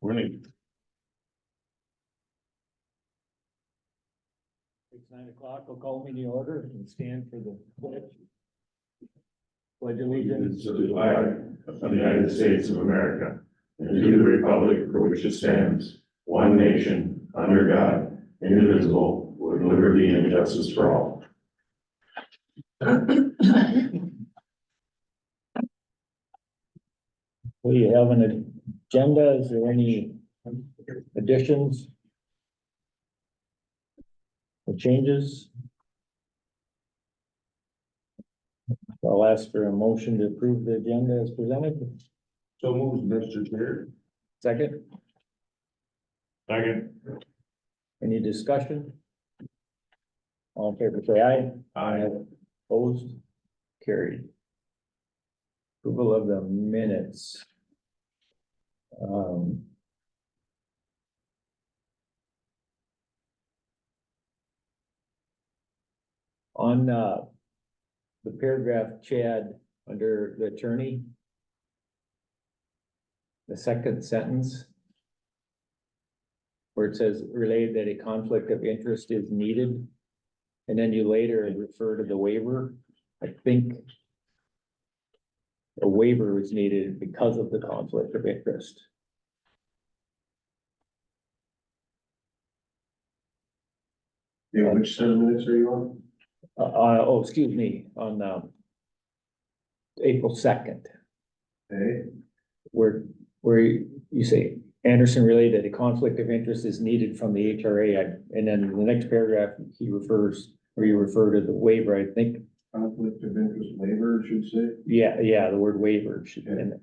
Morning. It's 9 o'clock. I'll call me to order and stand for the pledge. Pledge allegiance To the flag of the United States of America and to the republic for which it stands, one nation, under God, indivisible, with liberty and justice for all. We have an agenda. Is there any additions? Or changes? I'll ask for a motion to approve the agenda as presented. So moved, Mr. Chair. Second, Second. any discussion? All in favor, say aye. Aye. Opposed? Carried. Approval of the minutes. On the paragraph, Chad, under the attorney. The second sentence. Where it says related that a conflict of interest is needed. And then you later refer to the waiver. I think. A waiver is needed because of the conflict of interest. Yeah, which set of minutes are you on? Excuse me, on April 2nd, Okay. where you say Anderson related that a conflict of interest is needed from the HRA, and then the next paragraph, you refer to the waiver, I think. Conflict of interest waiver, should say. Yeah, the word waiver should be in it.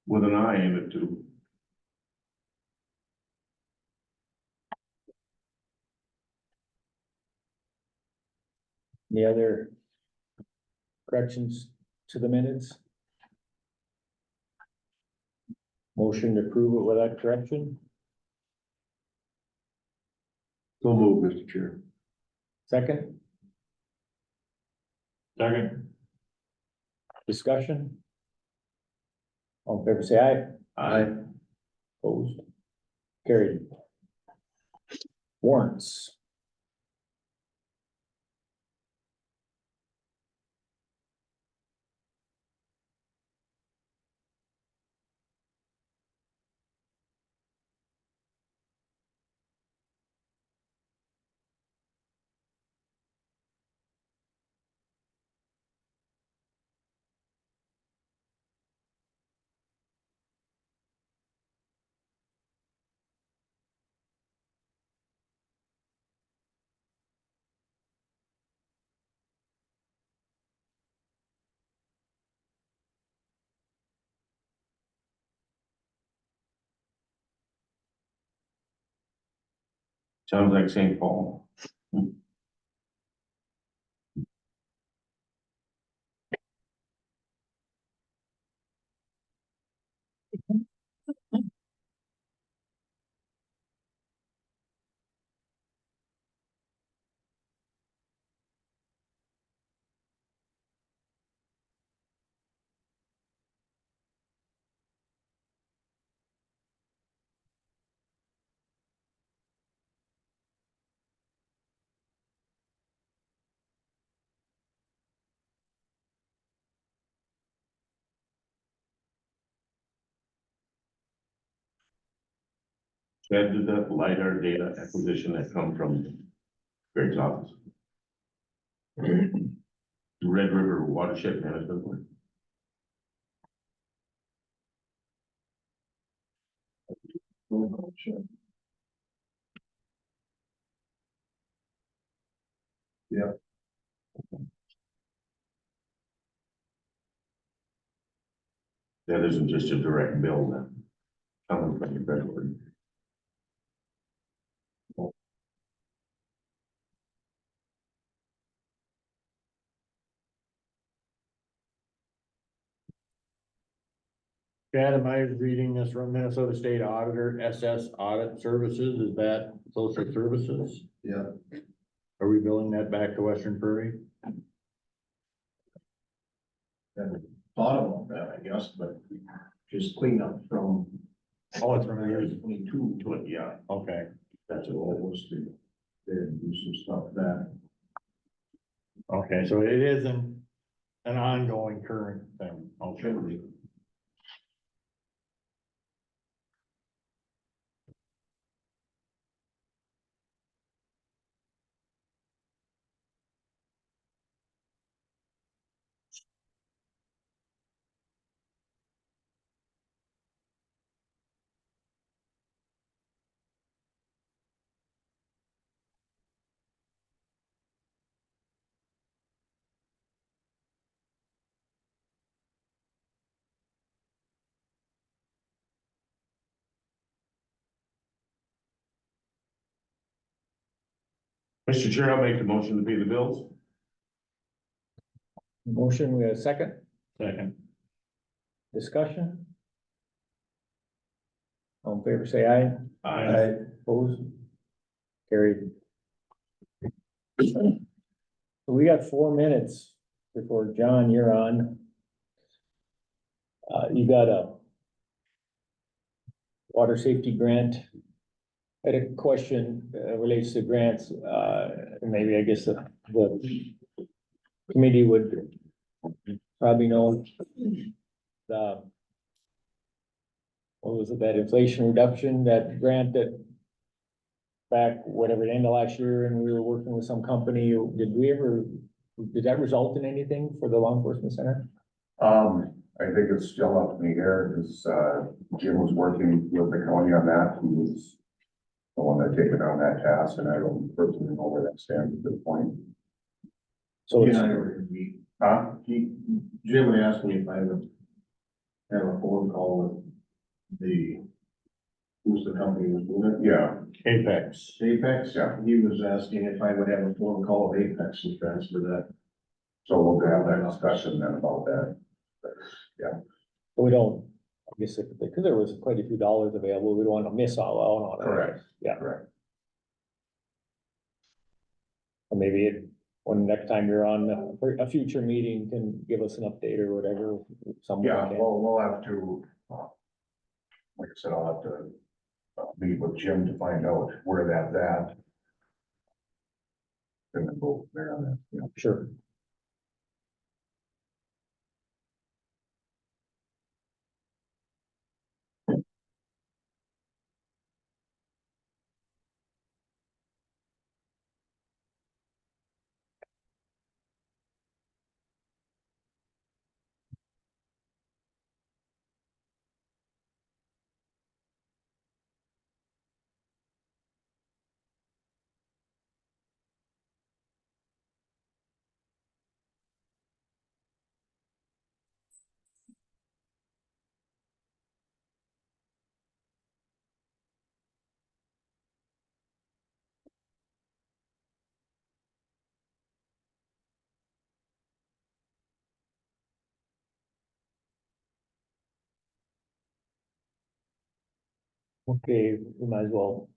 With an I in it too. Any other corrections to the minutes? Motion to approve it without correction? So moved, Mr. Chair. Second, Second. discussion? All in favor, say aye. Aye. Opposed? Carried. Warrants. Sounds like St. Paul. Chad, did that LiDAR data acquisition that come from Greg's office? Red River Watershed Management Board. Yeah. That isn't just a direct bill then, coming from the Red River. Chad, am I reading this from Minnesota State Auditor, SS Audit Services, is that social services? Yeah. Are we billing that back to Western Prairie? Thought about that, I guess, but just cleanup from Oh, it's from years years, 22 to it, Yeah, okay, that's what it was to, do some stuff that. okay, so it isn't an ongoing current thing, okay. Mr. Chair, I'll make the motion to pay the bills. Motion, we have a second Second, discussion. All in favor, say aye. Opposed? Carried. So we got 4 minutes before, John, you're on. You got a water safety grant. I had a question relates to grants, maybe I guess the committee would probably know the, what was it, that inflation reduction, that grant that back, whatever, the end of last year, and we were working with some company, did that result in anything for the law enforcement center? I think it's still up in the air, because, Jim was working with the county on that, he was the one that taken on that task, and I don't personally know where that stands at this point. So He it's, and I were gonna meet. Huh? Jim would ask me if I would have a phone call with who's the company was doing it? Yeah, Apex, Apex? Yeah. He was asking if I would have a phone call with Apex and transfer that. so we'll have that discussion then about that. we don't, I guess, because there was quite a few dollars available, we don't want to miss all out on it. Correct. Yeah. Correct. Or maybe when next time you're on a future meeting, can give us an update or whatever. Someone Yeah, can. well, we'll have to, like I said, I'll have to meet with Jim to find out where that's at. And then go from there on that, you know. Sure. Okay, we might as well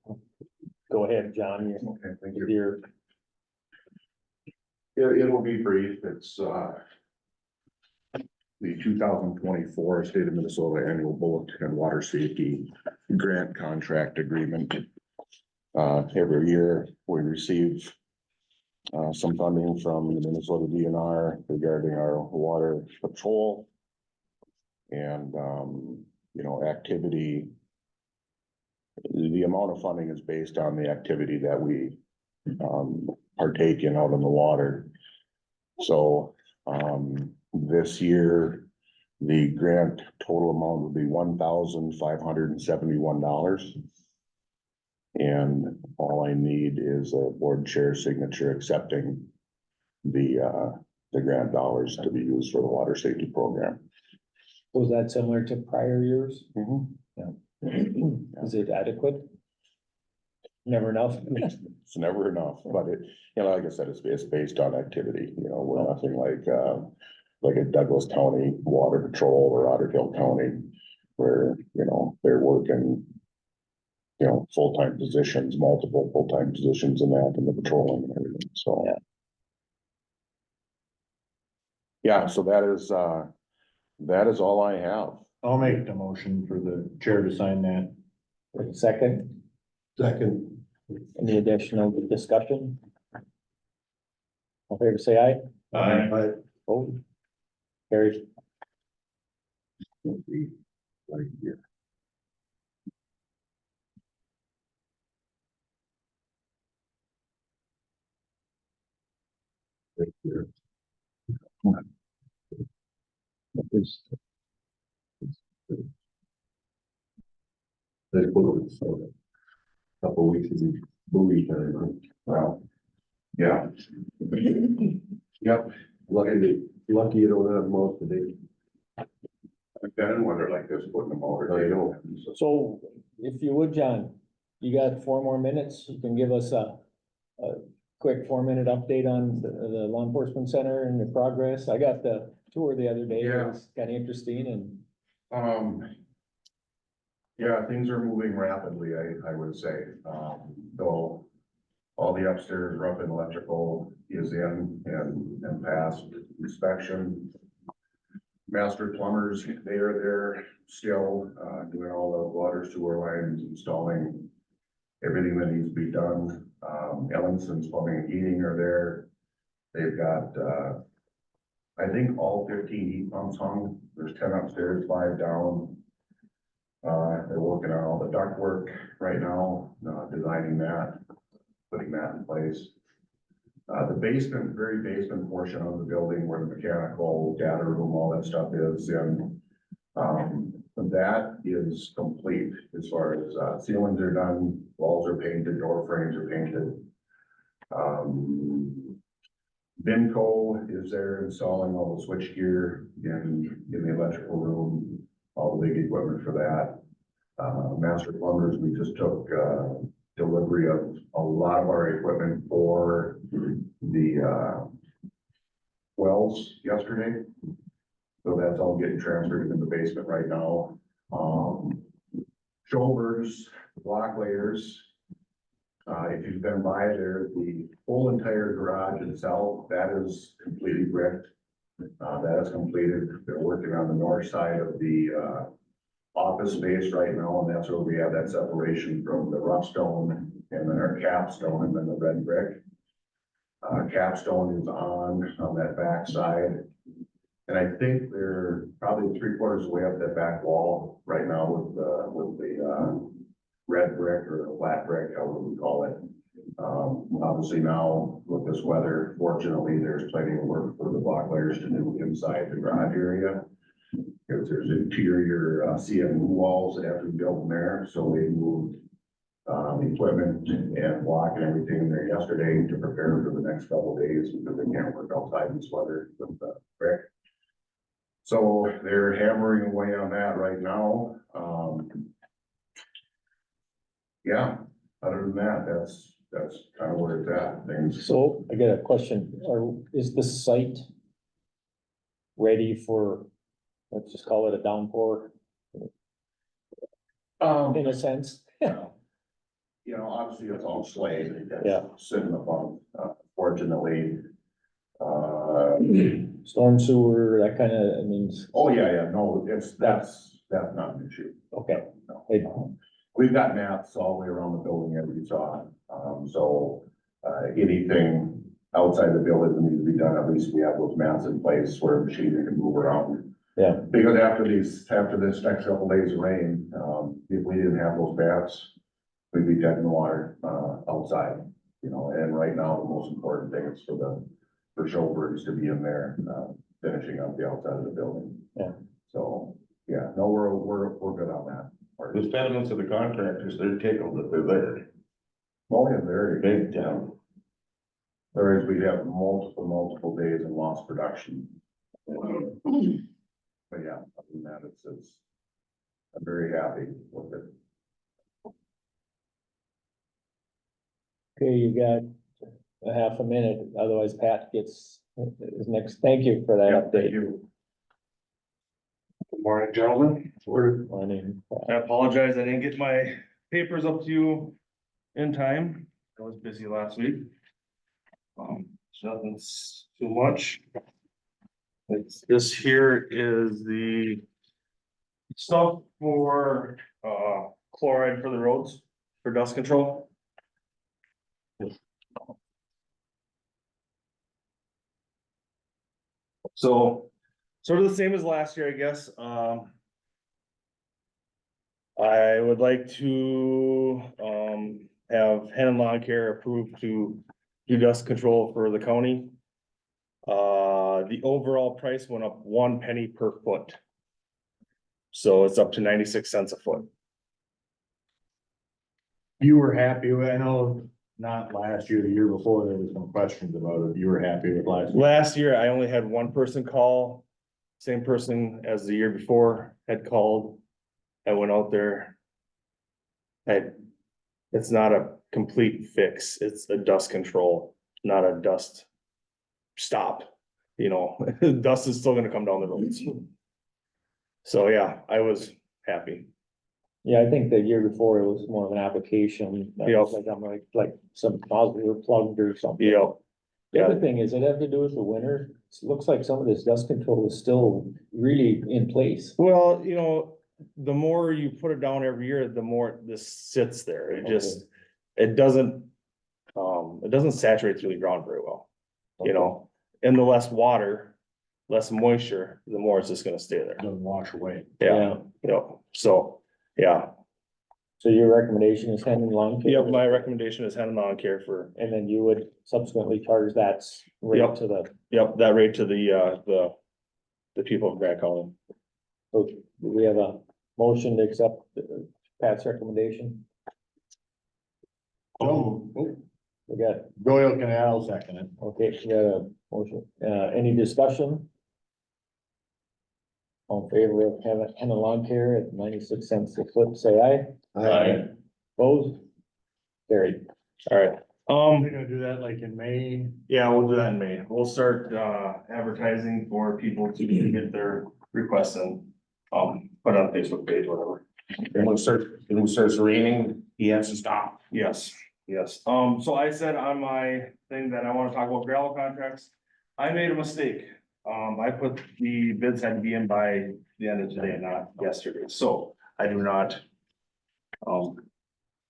go ahead, John. Okay, thank you. You're, It'll be brief, it's, the 2024 State of Minnesota Annual Bulletin and Water Safety Grant Contract Agreement. Every year, we receive some funding from the Minnesota DNR regarding our water patrol. And, you know, activity. The amount of funding is based on the activity that we partake in out in the water. So, this year, the grant total amount will be $1,571. And all I need is a board chair signature accepting the grant dollars to be used for the water safety program. was that similar to prior years? Is it adequate? Never enough? It's never enough, but it, you know, like I said, it's based on activity, you know, we're nothing like a Douglas County Water Patrol or Otter Tail County, where, you know, they're working, you know, full-time positions, multiple full-time positions in that, and the patrolling and everything, so. Yeah. Yeah, so that is all I have. I'll make the motion for the chair to sign that. Second, Second. any additional discussion? All in favor, say aye. Aye. Oh, carries. Right here. Right here. They put it so. Couple weeks is movie time. Wow. Yeah. Yep, lucky you don't have most of it. I've been in weather like this, putting them over. I know. So if you would, John, you got 4 more minutes, you can give us a quick 4-minute update on the law enforcement center and the progress. I got the tour the other day. It Yeah. was kind of interesting and Yeah, things are moving rapidly, I would say. Though all the upstairs rough and electrical is in and passed inspection. Master plumbers, they are there still, doing all the water sewer lines, installing everything that needs to be done. Ellingson's plumbing and heating are there. They've got, I think all 15 heat pumps hung. There's 10 upstairs, 5 down. They're working on all the duct work right now, designing that, putting that in place. The basement, very basement portion of the building where the mechanical data room, all that stuff is, and that is complete as far as ceilings are done, walls are painted, door frames are painted. Vinco is there installing all the switch gear in the electrical room, all the big equipment for that. Master plumbers, we just took delivery of a lot of our equipment for the wells yesterday. So that's all getting transferred in the basement right now. Shoulders, block layers. If you've been by there, the whole entire garage itself, that is completely bricked. That is completed. They're working on the north side of the office space right now, and that's where we have that separation from the rough stone and then our capstone and then the red brick. Capstone is on that back side. And I think they're probably 3/4 of the way up that back wall right now with the red brick or the flat brick, however we call it. Obviously now with this weather, fortunately, there's plenty of work for the block layers to do inside the garage area. Because there's interior CMU walls that have to be built in there, so they moved equipment and block and everything in there yesterday to prepare for the next couple of days because they can't work outside in this weather with the brick. So they're hammering away on that right now. Yeah, other than that, that's kind of where it's at. Things. so I got a question. Is the site ready for, let's just call it a downpour in a sense? You know, obviously it's all slate. Yeah. Sitting above, fortunately. Storm sewer, that kind of, I mean, Oh, yeah, no, that's not an issue. okay. No. It- We've got maps all the way around the building as you saw. Anything outside the building that needs to be done, at least we have those maps in place where machinery can move around. Yeah. Because after this next couple days of rain, if we didn't have those maps, we'd be dead in the water, outside, you know, and right now, the most important thing is for chauffeurs to be in there, finishing up the outside of the building. Yeah. So, yeah, no, we're good on that part. The sentiments of the contractors, they're tickled that they're there. Oh, yeah, very. Big time. Whereas we have multiple days in lost production. But yeah, other than that, it's, I'm very happy with it. Okay, you got a half a minute, otherwise Pat gets his next. Thank you for that Yeah, update. thank you. Good morning, gentlemen. Morning. I apologize, I didn't get my papers up to you in time. I was busy last week. So nothing's too much. This here is the stuff for, chloride for the roads, for dust control. So, sort of the same as last year, I guess, I would like to, have Hennon Lawn Care approved to do dust control for the county. The overall price went up 1 penny per foot. So it's up to 96 cents a foot. You were happy with, I know, not last year, the year before, there was some questions about it. You were happy with last year. Last year, I only had one person call, same person as the year before had called. I went out there. It's not a complete fix, it's a dust control, not a dust stop. You know, dust is still gonna come down the roads. So, yeah, I was happy. Yeah, I think the year before it was more of an application. That was Like, I'm like some positive plugged or something. Yeah, The other thing is, it have to do with the winter. It looks like some of this dust control is still really in place. well, you know, the more you put it down every year, the more this sits there. It just, it doesn't saturate through the ground very well. You know, and the less water, less moisture, the more it's just gonna stay there. Doesn't wash away. Yeah, yeah, so, yeah, So your recommendation is Hennon Lawn Care? yep, my recommendation is Hennon Lawn Care for, And then you would subsequently charge that rate Yep. to the, yep, that rate to the people of Grant County. so do we have a motion to accept Pat's recommendation? So, We got, Doyle Canal second it. okay, we got a motion, any discussion? All in favor of Hennon Lawn Care at 96 cents a foot, say aye. Aye. Opposed? Carried. All right, We're gonna do that like in May. yeah, we'll do that in May. We'll start, advertising for people to get their requests in. Put it on Facebook page, whatever. And when it starts raining, he has to stop. Yes, yes. So I said on my thing that I wanna talk about gravel contracts. I made a mistake. I put the bids had to be in by the end of today, not yesterday, so I do not.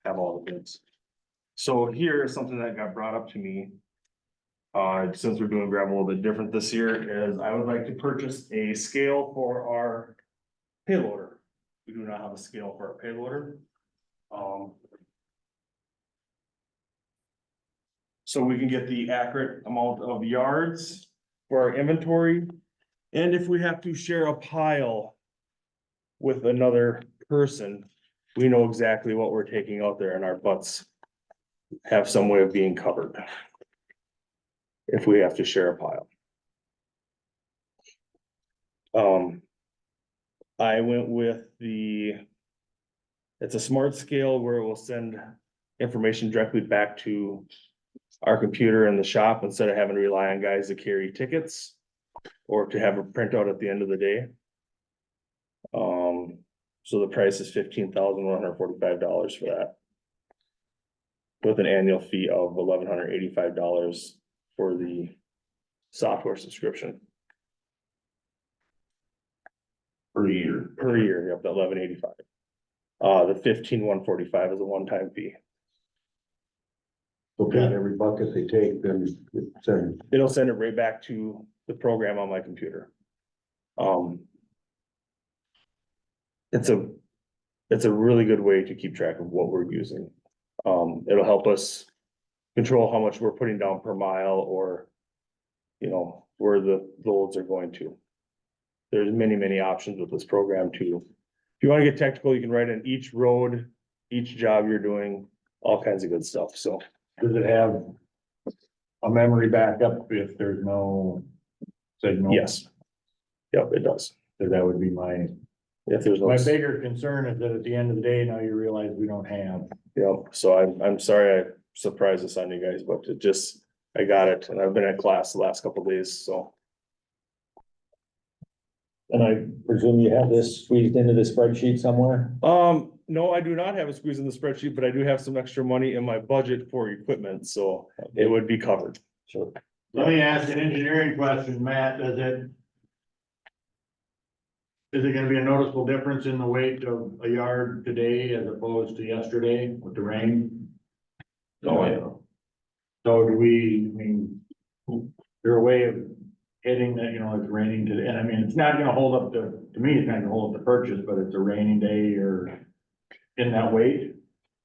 Have all the bids. So here is something that got brought up to me. Since we're doing gravel a little bit different this year, is I would like to purchase a scale for our payloader. We do not have a scale for our payloader. So we can get the accurate amount of yards for our inventory. And if we have to share a pile with another person, we know exactly what we're taking out there and our butts have some way of being covered. If we have to share a pile. I went with it's a smart scale where it will send information directly back to our computer in the shop instead of having to rely on guys to carry tickets or to have a printout at the end of the day. So the price is $15,145 for that. With an annual fee of $1,185 for the software subscription Per year. per year, yep, the $1,185. The $15,145 is a one-time fee. Okay, every bucket they take, then send. It'll send it right back to the program on my computer. It's a really good way to keep track of what we're using. It'll help us control how much we're putting down per mile or, you know, where the loads are going to. There's many, many options with this program too. If you want to get technical, you can write in each road, each job you're doing, all kinds of good stuff, so. Does it have a memory backup if there's no signal? Yes. Yep, it does. So that would be my, If there's no, my bigger concern is that at the end of the day, now you realize we don't have. yep, so I'm sorry I surprised this on you guys, but it just, I got it and I've been at class the last couple of days, so. And I presume you have this squeezed into the spreadsheet somewhere? No, I do not have a squeeze in the spreadsheet, but I do have some extra money in my budget for equipment, so it would be covered. Sure. Let me ask an engineering question, Matt, does it? Is it gonna be a noticeable difference in the weight of a yard today as opposed to yesterday with the rain? Oh, yeah. So do we, I mean, is there a way of hitting that, you know, it's raining today, and I mean, it's not gonna hold up to me, it's not gonna hold up the purchase, but it's a raining day or in that weight?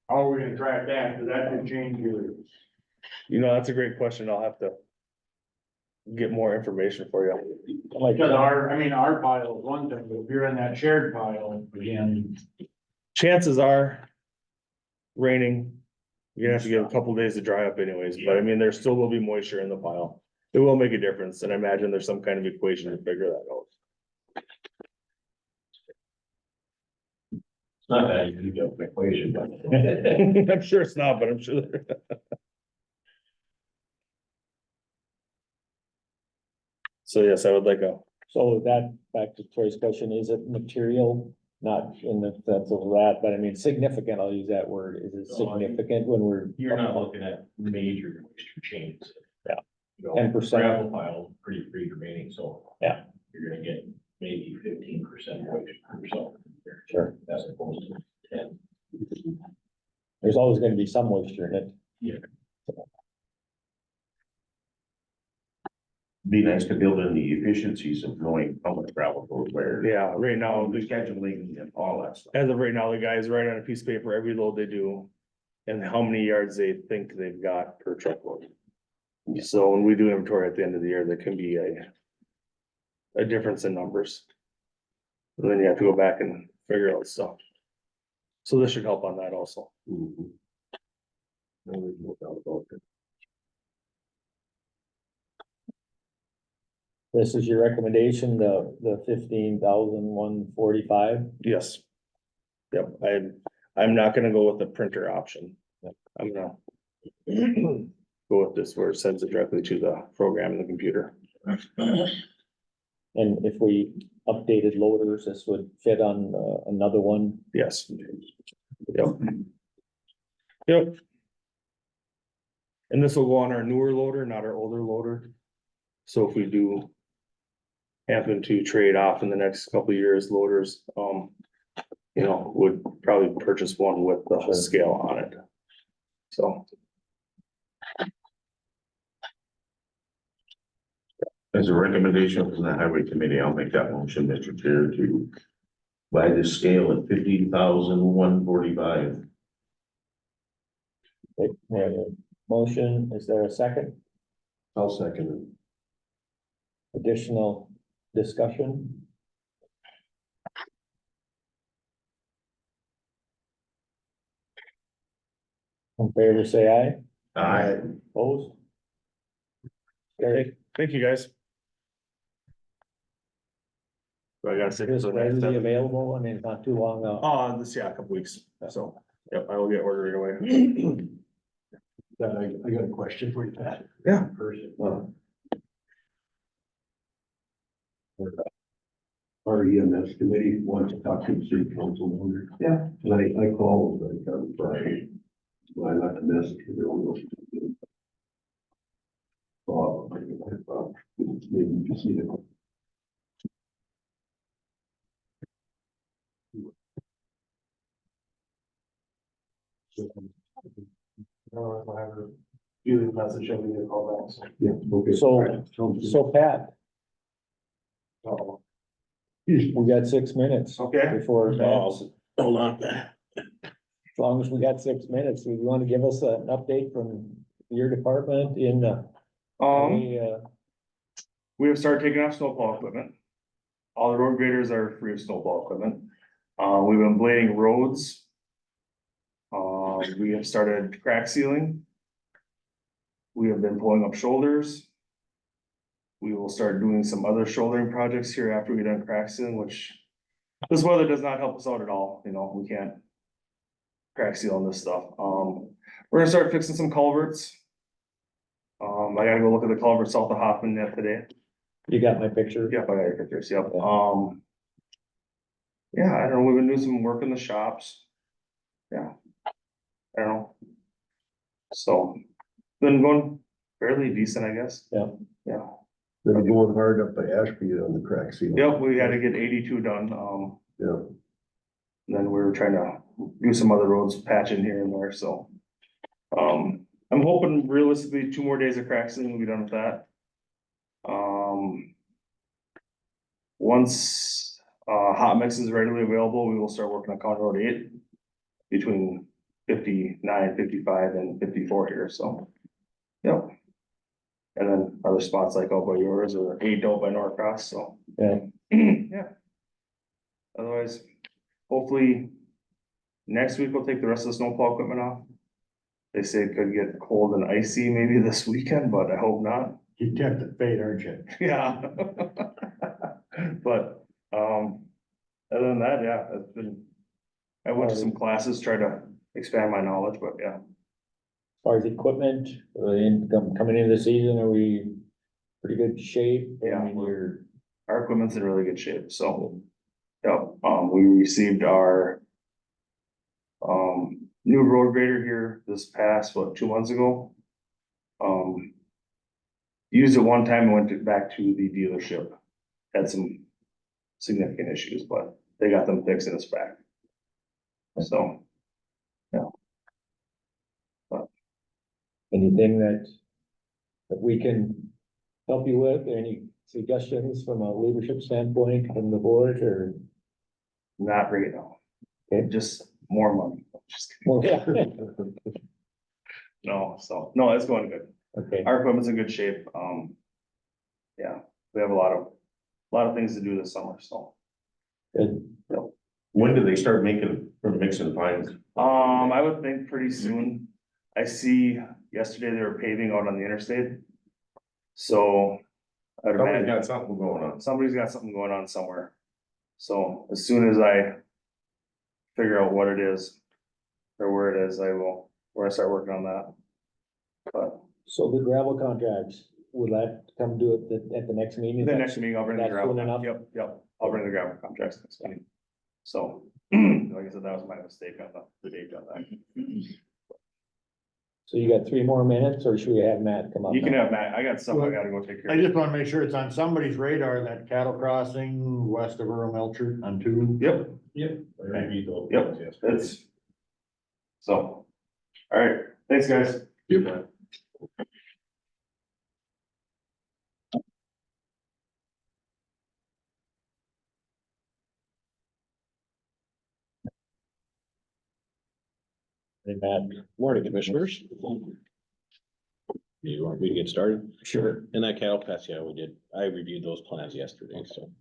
How are we gonna track that? Cause that could change your. You know, that's a great question. I'll have to get more information for you. Like, Because our pile is one thing, but if you're in that shared pile, again, Chances are raining, you're gonna have to give a couple days to dry up anyways, but I mean, there still will be moisture in the pile. It will make a difference, and I imagine there's some kind of equation to figure that out. It's not that easy to get an equation, but. I'm sure it's not, but I'm sure there. So yes, I would like a, so that, back to Troy's question, is it material? Not in the sense of that, but I mean, significant, I'll use that word. Is it significant when we're? You're not looking at major moisture changes. Yeah. You know, 10%. Gravel pile, pretty free remaining, so. Yeah. You're gonna get maybe 15% moisture or so. Sure. As opposed to 10. There's always gonna be some moisture in it. Be nice to build in the efficiencies of knowing how much gravel goes where. yeah, right now, The scheduling and all that stuff. as of right now, the guys write on a piece of paper every load they do. And how many yards they think they've got per truckload. So when we do inventory at the end of the year, there can be a difference in numbers. And then you have to go back and figure out stuff. So this should help on that also. Mhm. No, there's no doubt about it. This is your recommendation, the 15,145? Yes. Yep, I'm not gonna go with the printer option. I'm gonna go with this where it sends it directly to the program in the computer. And if we updated loaders, this would fit on another one. Yes. Yep. Yep. And this will go on our newer loader, not our older loader. So if we do happen to trade off in the next couple of years loaders, you know, would probably purchase one with the Sure. scale on it. So, As a recommendation from the highway committee, I'll make that motion, Mr. Chair, to buy the scale at 15,145. Okay, we have a motion, is there a second? I'll second Additional discussion? In favor, say aye. it. Aye. Opposed? Carried. thank you, guys. So I gotta say. Is this readily available? I mean, it's not too long out. Yeah, a couple weeks, so, yep, I will get ordered away. I got a question for you, Pat. Yeah. Person. Our EMS committee wants to talk to the city council member. Yeah. And I called, on Friday. Well, I left a message for their own. Maybe you can see the. You the message, I'm gonna call back. Yeah, okay. So Pat, we got 6 minutes Okay. before advance. Hold on. As long as we got 6 minutes, we want to give us an update from your department in the. We have started taking off snowplow equipment. All the road graders are free of snowplow equipment. We've been blading roads. We have started crack sealing. We have been pulling up shoulders. We will start doing some other shouldering projects here after we're done crack sealing, which this weather does not help us out at all, you know, we can't crack seal on this stuff. We're gonna start fixing some culverts. I gotta go look at the culvert south of Hoffman net today. You got my picture? Yep, I got your pictures, yep. Yeah, I don't know, we've been doing some work in the shops. Yeah. I don't know. So, been going fairly decent, I guess. Yeah. Yeah. They're going hard up by Ashby on the crack seal. Yep, we had to get 82 done, Yeah, then we were trying to do some other roads patching here and there, so. I'm hoping realistically 2 more days of crack sealing, we'll be done with that. Once, hot mix is readily available, we will start working on County Road 8. Between 59, 55, and 54 here, so. Yep. And then other spots like out by yours or 8 out by Norcross, so. Yeah. Yeah. Otherwise, hopefully, next week we'll take the rest of the snowplow equipment off. They say it could get cold and icy maybe this weekend, but I hope not. You tempted fate, aren't you? Yeah. But, other than that, yeah, it's been, I went to some classes, try to expand my knowledge, but yeah. As far as equipment, coming into the season, are we pretty good shape? Yeah. I mean, we're, Our equipment's in really good shape, so. Yep, we received our. New road grader here this past, 2 months ago? Used it one time and went back to the dealership. Had some significant issues, but they got them fixed and it's back. So, anything that we can help you with, any suggestions from a leadership standpoint from the board, or? not right now. Okay. Just more money. Just kidding. Well, yeah. No, so, no, it's going good. Okay, Our equipment's in good shape. Yeah, we have a lot of things to do this summer, so. good. When do they start making, or mixing fines? I would think pretty soon. I see yesterday they were paving out on the interstate. So. I'd Somebody's imagine got something going on. somebody's got something going on somewhere. So as soon as I figure out what it is. Or where it is, we're gonna start working on that. But So the gravel contracts, will that come do it at the next meeting? the next meeting, I'll bring the That's gravel. soon enough? Yep, I'll bring the gravel contracts next meeting. So, like I said, that was my mistake on the date on that. So you got 3 more minutes, or should we have Matt come up? You can now? have Matt, I got something I gotta go take care I of. just wanna make sure it's on somebody's radar, that cattle crossing west of Earl Melcher on 2. Yep, Yep, it's. So, all right, thanks, guys. Yep. Hey, Matt. Morning, commissioners. You want me to get started? Sure. And that cattle pass, yeah, I reviewed those plans yesterday, so.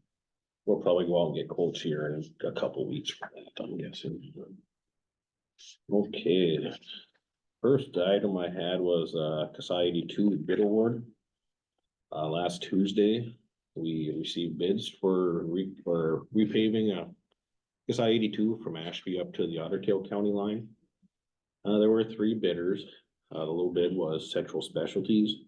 We'll probably go out and get quotes here in a couple weeks from that, I'm guessing. Okay, first item I had was Society 2 bid award. Last Tuesday, we received bids for repaving Society 2 from Ashby up to the Otter Tail County line. There were 3 bidders. The low bid was Central Specialties.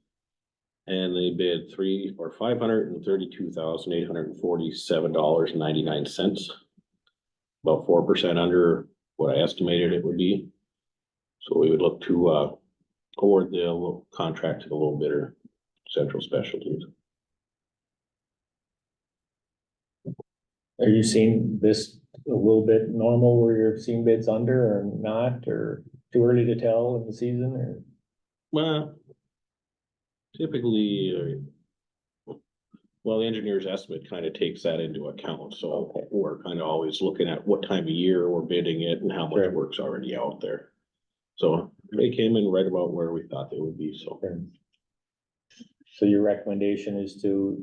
And they bid $532,847.99. About 4% under what I estimated it would be. So we would look to award the contract to the low bidder, Central Specialties. Are you seeing this a little bit normal where you're seeing bids under or not, or too early to tell in the season, or? Well, typically, well, the engineer's estimate kind of takes that into account, so we're kind of always looking at what time of year we're bidding it and how much Sure. work's already out there. So they came in right about where we thought they would be, so. So your recommendation is to,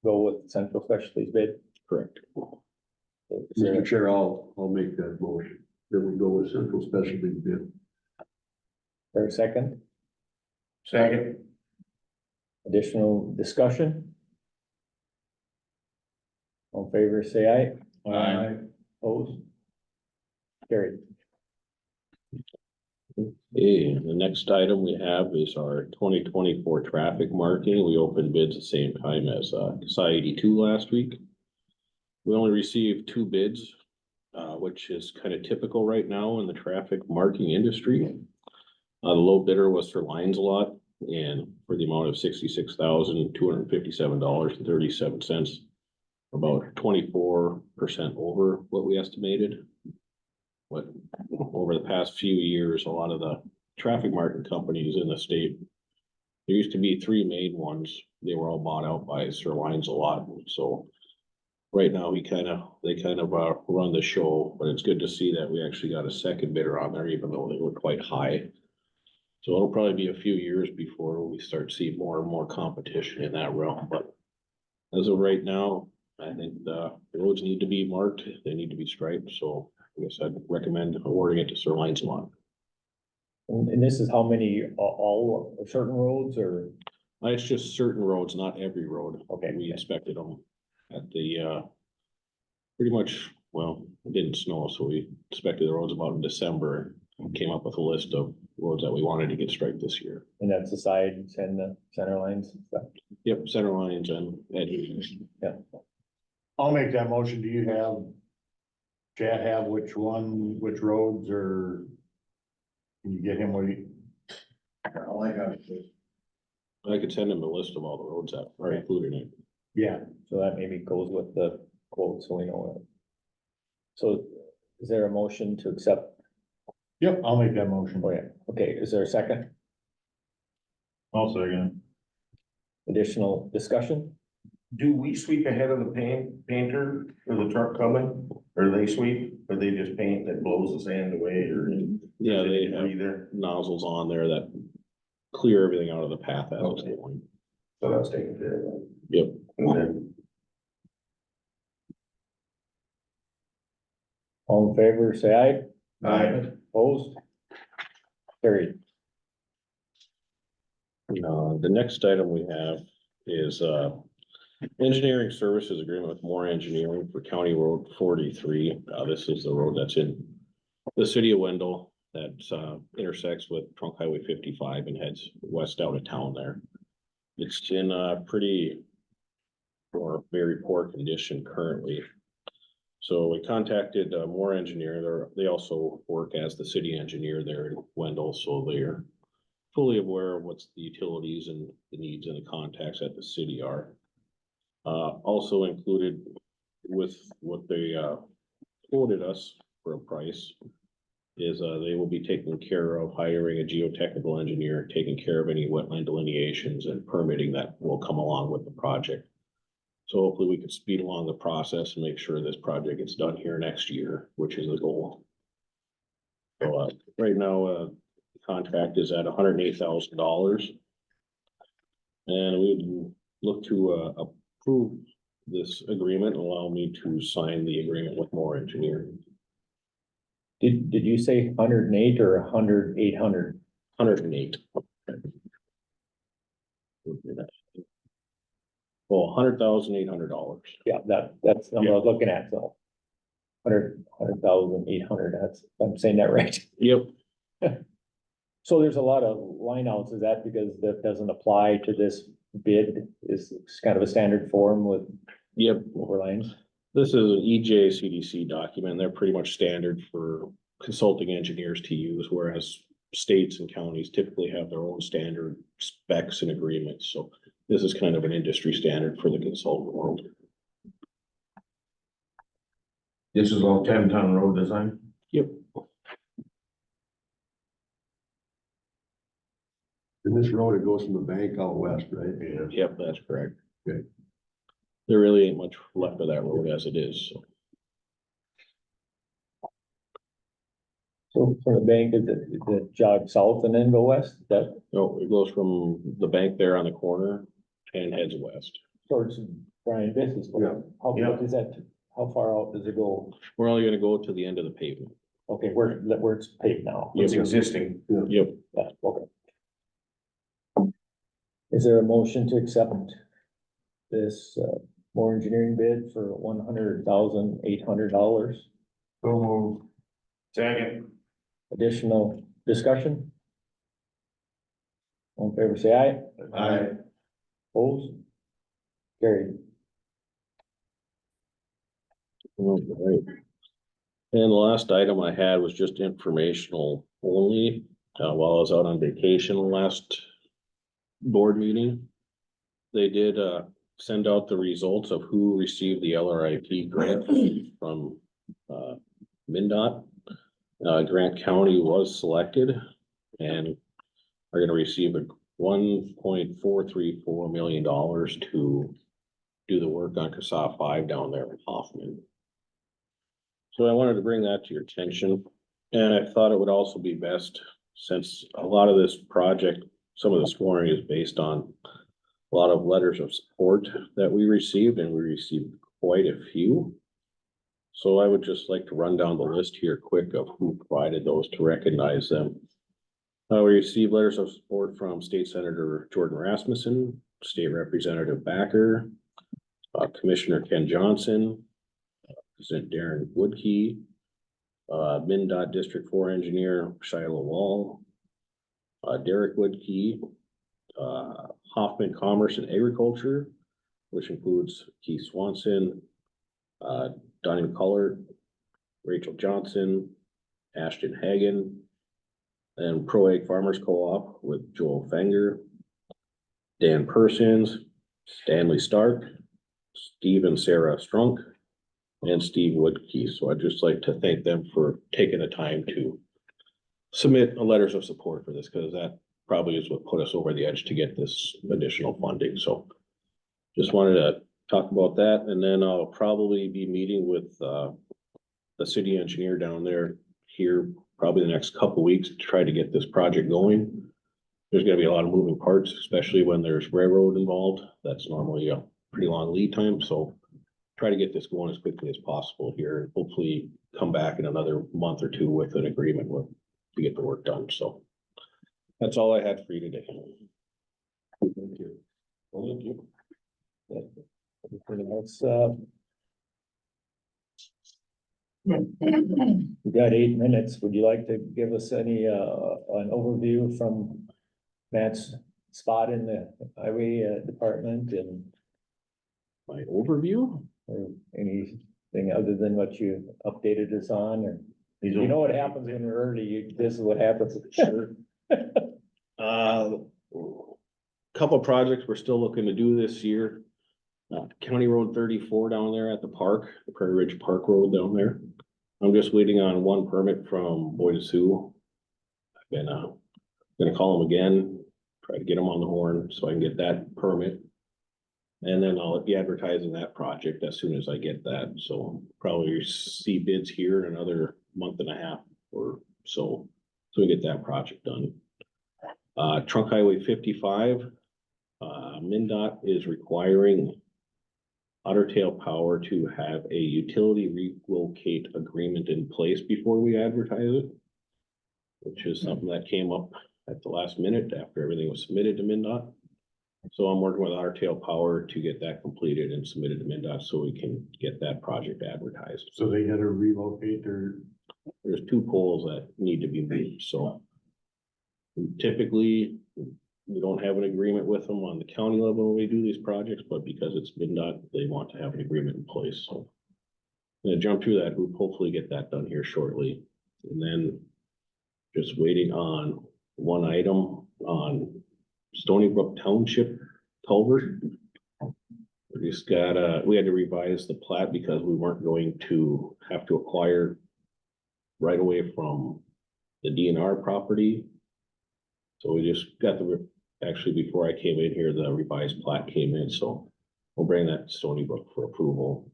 go with Central Specialties bid? Correct. Mr. Chair, I'll make that motion, that we go with Central Specialties bid. For a second, Second. additional discussion? All in favor, say aye. Aye. Opposed? Carried. Okay, the next item we have is our 2024 traffic marking. We opened bids the same time as Society 2 last week. We only received 2 bids, which is kind of typical right now in the traffic marking industry. The low bidder was for Lions Lot. and for the amount of $66,257.37. About 24% over what we estimated. But over the past few years, a lot of the traffic market companies in the state, there used to be three main ones. They were all bought out by Sir Lines a lot, so right now, they kind of run the show, but it's good to see that we actually got a second bidder on there, even though they were quite high. So it'll probably be a few years before we start seeing more and more competition in that realm, but as of right now, I think the roads need to be marked, they need to be striped, so I guess I'd recommend awarding it to Sir Lines lot. And this is how many, all certain roads or, It's just certain roads, not every road. Okay. We inspected them at the, pretty much, well, it didn't snow, so we inspected the roads about in December and came up with a list of roads that we wanted to get striped this year. and that's the sides and the center lines and stuff? Yep, center lines and edges. Yeah. I'll make that motion. Do you have? Chad have which roads, or? Can you get him what he? All I got is I could send him a list of all the roads that are included in it. Yeah, So that maybe goes with the quote, so we know it. So is there a motion to accept? yep, I'll make that motion. Oh, yeah, okay, is there a second? Also, again. Additional discussion? Do we sweep ahead of the painter or the truck coming? Or they sweep, or they just paint that blows the sand away, or? Yeah, they have Either, nozzles on there that clear everything out of the path as it's Okay. going. so that's taken care of. Yep. And then, All in favor, say aye. Aye. Opposed? Carried. The next item we have is, engineering services agreement with Moore Engineering for County Road 43. This is the road that's in the city of Wendell that, intersects with Trunk Highway 55 and heads west out of town there. It's in a pretty or very poor condition currently. So we contacted Moore Engineer. They also work as the city engineer there in Wendell, so they're fully aware of what's the utilities and the needs and the contacts at the city are. Also included with what they quoted us for a price is they will be taking care of hiring a geotechnical engineer, taking care of any wetland delineations and permitting that will come along with the project. So hopefully we can speed along the process and make sure this project gets done here next year, which is the goal. So right now, the contract is at $108,000. And we would look to approve this agreement and allow me to sign the agreement with Moore Engineering. Did you say 108 or 800? 108. Well, $100,800. Yeah, that's what I was looking at, so. 100,800, I'm saying that right. Yep. So there's a lot of line outs, is that because that doesn't apply to this bid? Is kind of a standard form with Yep. overlines? This is an EJ CDC document. They're pretty much standard for consulting engineers to use, whereas states and counties typically have their own standard specs and agreements. So this is kind of an industry standard for the consultant world. this is all 10-ton road design? Yep. in this road, it goes from the bank out west, right? Yeah. Yep, that's correct. Okay. There really ain't much left of that road as it is, so. So from the bank, is it jog south and then go west? That No, it goes from the bank there on the corner and heads west. towards Brian Business? Yeah. How Yeah. is that, how far out does it go? We're only gonna go to the end of the pavement. Okay, where it's paved now? It's existing. Yep. Yeah, okay. Is there a motion to accept this Moore Engineering bid for $100,800? So move. Second. Additional discussion? All in favor, say aye. Aye. Opposed? Carried. Right. And the last item I had was just informational only. While I was out on vacation last board meeting. They did, send out the results of who received the LRIP grant from, MinDOT. Grant County was selected and are gonna receive a $1.434 million to do the work on CSAH 5 down there in Hoffman. So I wanted to bring that to your attention, and I thought it would also be best, since a lot of this project, some of the scoring is based on a lot of letters of support that we received, and we received quite a few. So I would just like to run down the list here quick of who provided those to recognize them. We received letters of support from State Senator Jordan Rasmussen, State Representative Backer, Commissioner Ken Johnson, President Darren Woodkey, MinDOT District 4 Engineer Shiloh Wall, Derek Woodkey, Hoffman Commerce and Agriculture, which includes Keith Swanson, Donnie McCullert, Rachel Johnson, Ashton Hagan, and Pro Ag Farmers Co-op with Joel Fenger, Dan Persons, Stanley Stark, Steve and Sarah Strunk, and Steve Woodkey. So I'd just like to thank them for taking the time to submit letters of support for this, because that probably is what put us over the edge to get this additional funding. So just wanted to talk about that, and then I'll probably be meeting with the city engineer down there here probably the next couple weeks to try to get this project going. There's gonna be a lot of moving parts, especially when there's railroad involved. That's normally a pretty long lead time, so try to get this going as quickly as possible here, and hopefully come back in another month or two with an agreement to get the work done. So that's all I had for you today. Thank you. Thank you. Anything else? We got 8 minutes. Would you like to give us any, an overview from Matt's spot in the highway department, and My overview? or anything other than what you updated us on, or you know what happens when we're early, this is what happens. Sure. Couple of projects we're still looking to do this year. County Road 34 down there at the park, the Prairie Ridge Park Road down there. I'm just waiting on one permit from Boyd Sioux. I've been, gonna call them again, try to get them on the horn so I can get that permit. And then I'll be advertising that project as soon as I get that, so probably see bids here in another month and a half or so, so we get that project done. Trunk Highway 55, MinDOT is requiring Otter Tail Power to have a utility relocate agreement in place before we advertise it, which is something that came up at the last minute after everything was submitted to MinDOT. So I'm working with Otter Tail Power to get that completed and submitted to MinDOT so we can get that project advertised. So they gotta relocate their, There's 2 poles that need to be moved, so typically, we don't have an agreement with them on the county level when we do these projects, but because it's MinDOT, they want to have an agreement in place, so. I'm gonna jump through that, hoop, hopefully get that done here shortly, and then just waiting on one item on Stony Brook Township culvert. We just got, we had to revise the plat because we weren't going to have to acquire right away from the DNR property. So we just got actually before I came in here, the revised plat came in, so we'll bring that to Stony Brook for approval.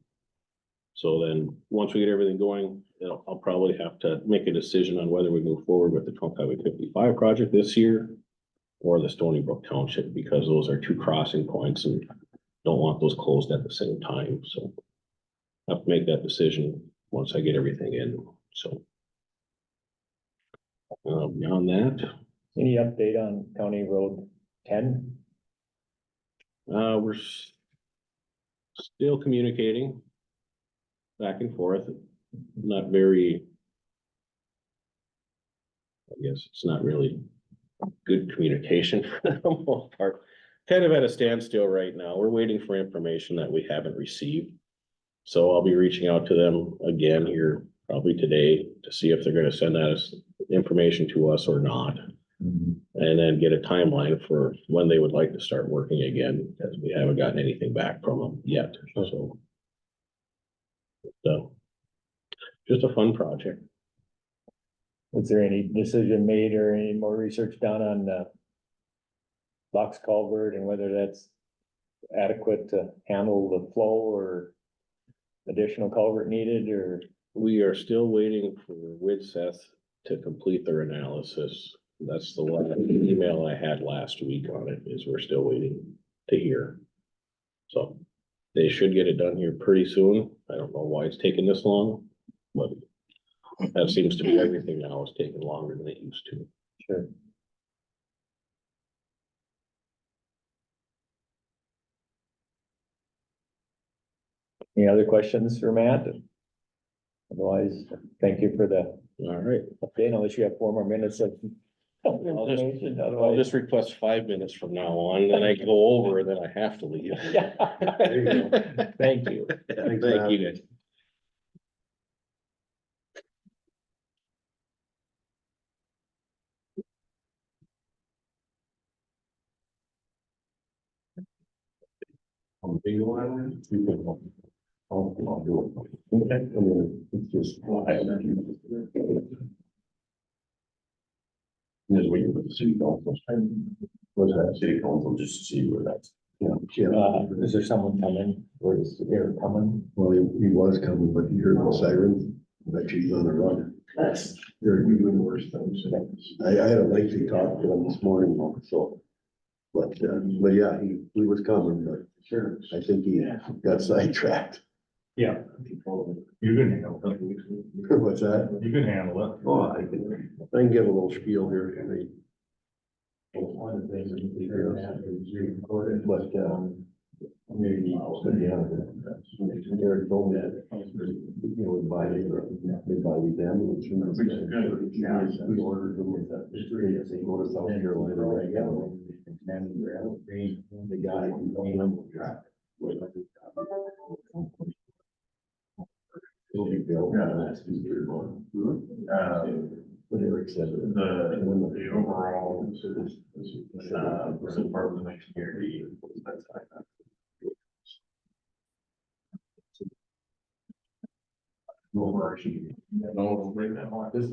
So then, once we get everything going, I'll probably have to make a decision on whether we move forward with the Trunk Highway 55 project this year or the Stony Brook Township, because those are 2 crossing points and don't want those closed at the same time, so I have to make that decision once I get everything in, so. Beyond that, Any update on County Road 10? we're still communicating back and forth, not very, I guess it's not really good communication for the most part. Kind of at a standstill right now. We're waiting for information that we haven't received. So I'll be reaching out to them again here probably today to see if they're gonna send us information to us or not. And then get a timeline for when they would like to start working again, because we haven't gotten anything back from them yet, so. So, just a fun project. Was there any decision made or any more research done on the box culvert and whether that's adequate to handle the flow or additional culvert needed or? We are still waiting for Widseth to complete their analysis. That's the one email I had last week on it, is we're still waiting to hear. So they should get it done here pretty soon. I don't know why it's taking this long, but that seems to be everything now is taking longer than it used to. Sure. Any other questions for Matt? Otherwise, thank you for the All right. update, unless you have 4 more minutes of. information, I'll otherwise- just request 5 minutes from now on, then I go over, then I have to leave. Yeah. Thank you. Thanks, Thank Matt. you, guys. Do you want to? You can. I'll do it. Okay. I mean, it's just. Just waiting for the city council. What's that? City council, just to see where that's. Yeah. Is there someone coming, or is Eric coming? Well, he was coming, but you heard the sirens, but she's on the run. That's. They're doing worse things. I had a lengthy talk to him this morning, so. But yeah, he was coming, but Sure. I think he got sidetracked. Yeah. You can handle it. What's that? You can handle it. Oh, I can give a little spiel here. But, maybe, Eric told me that, you know, they buy these ambulances. We ordered them with that, they go to South Carolina right now. The guy who owned them. It'll be built. But Eric said. The overall, part of the next year. Overarching. No, we'll bring that on. This is